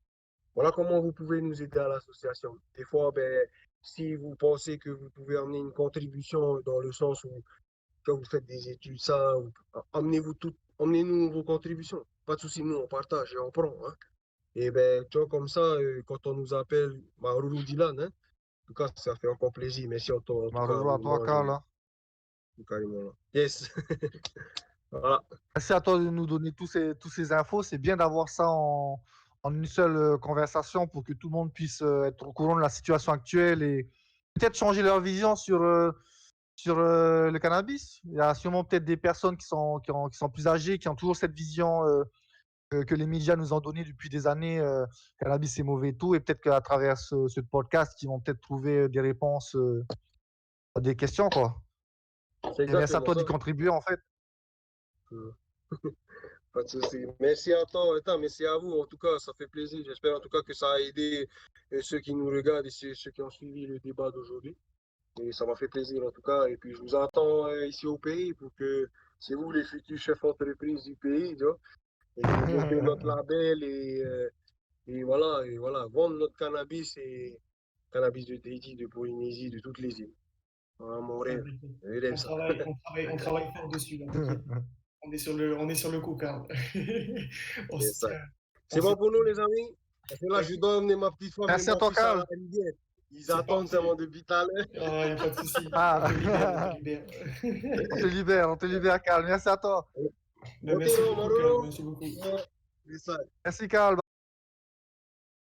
voilà comment vous pouvez nous aider à l'association. Des fois, ben, si vous pensez que vous pouvez amener une contribution dans le sens où quand vous faites des études, ça, emmenez-nous vos contributions. Pas de souci, nous, on partage et on prend, hein. Et ben, tu vois, comme ça, quand on nous appelle, bah, Roulou Dylan, hein, en tout cas, ça fait encore plaisir. Merci en tout cas, Marolo à toi, moi, Karl, hein. carrément là. Yes. Voilà. Merci à toi de nous donner tous ces infos. C'est bien d'avoir ça en une seule conversation pour que tout le monde puisse être au courant de la situation actuelle et peut-être changer leur vision sur le cannabis. Il y a sûrement peut-être des personnes qui sont plus âgées, qui ont toujours cette vision que les médias nous ont donnée depuis des années. Cannabis, c'est mauvais et tout. Et peut-être qu'à travers ce podcast, ils vont peut-être trouver des réponses à des questions, quoi. C'est Et merci à exactement toi ça. d'y contribuer, en fait. Euh, Pas de souci. Merci à toi, Ethan, merci à vous. En tout cas, ça fait plaisir. J'espère en tout cas que ça a aidé ceux qui nous regardent et ceux qui ont suivi le débat d'aujourd'hui. Et ça m'a fait plaisir en tout cas. Et puis je vous attends ici au pays pour que c'est vous les futurs chefs d'entreprise du pays, tu vois, et que monter notre label et voilà, vendre notre cannabis de Tahiti, de Polynésie, de toutes les îles. Voilà mon rêve. Je rêve ça. On travaille fort dessus, là, t'inquiète. On est sur le coup, Karl. On C'est se ça. tient. C'est On bon se- pour nous, les amis? Parce que là, je dois emmener ma petite femme et Merci à mon toi, fils à Karl. la rivière. Ils C'est attendent parti. tellement depuis tout à l'heure. Ah, il n'y a pas de souci. Ah. On te libère, on te libère. On te libère, Karl. Merci à toi. Ben, Ok, merci non, beaucoup, Karl. Marolo. Merci beaucoup. Ouais, c'est ça. Merci, Karl.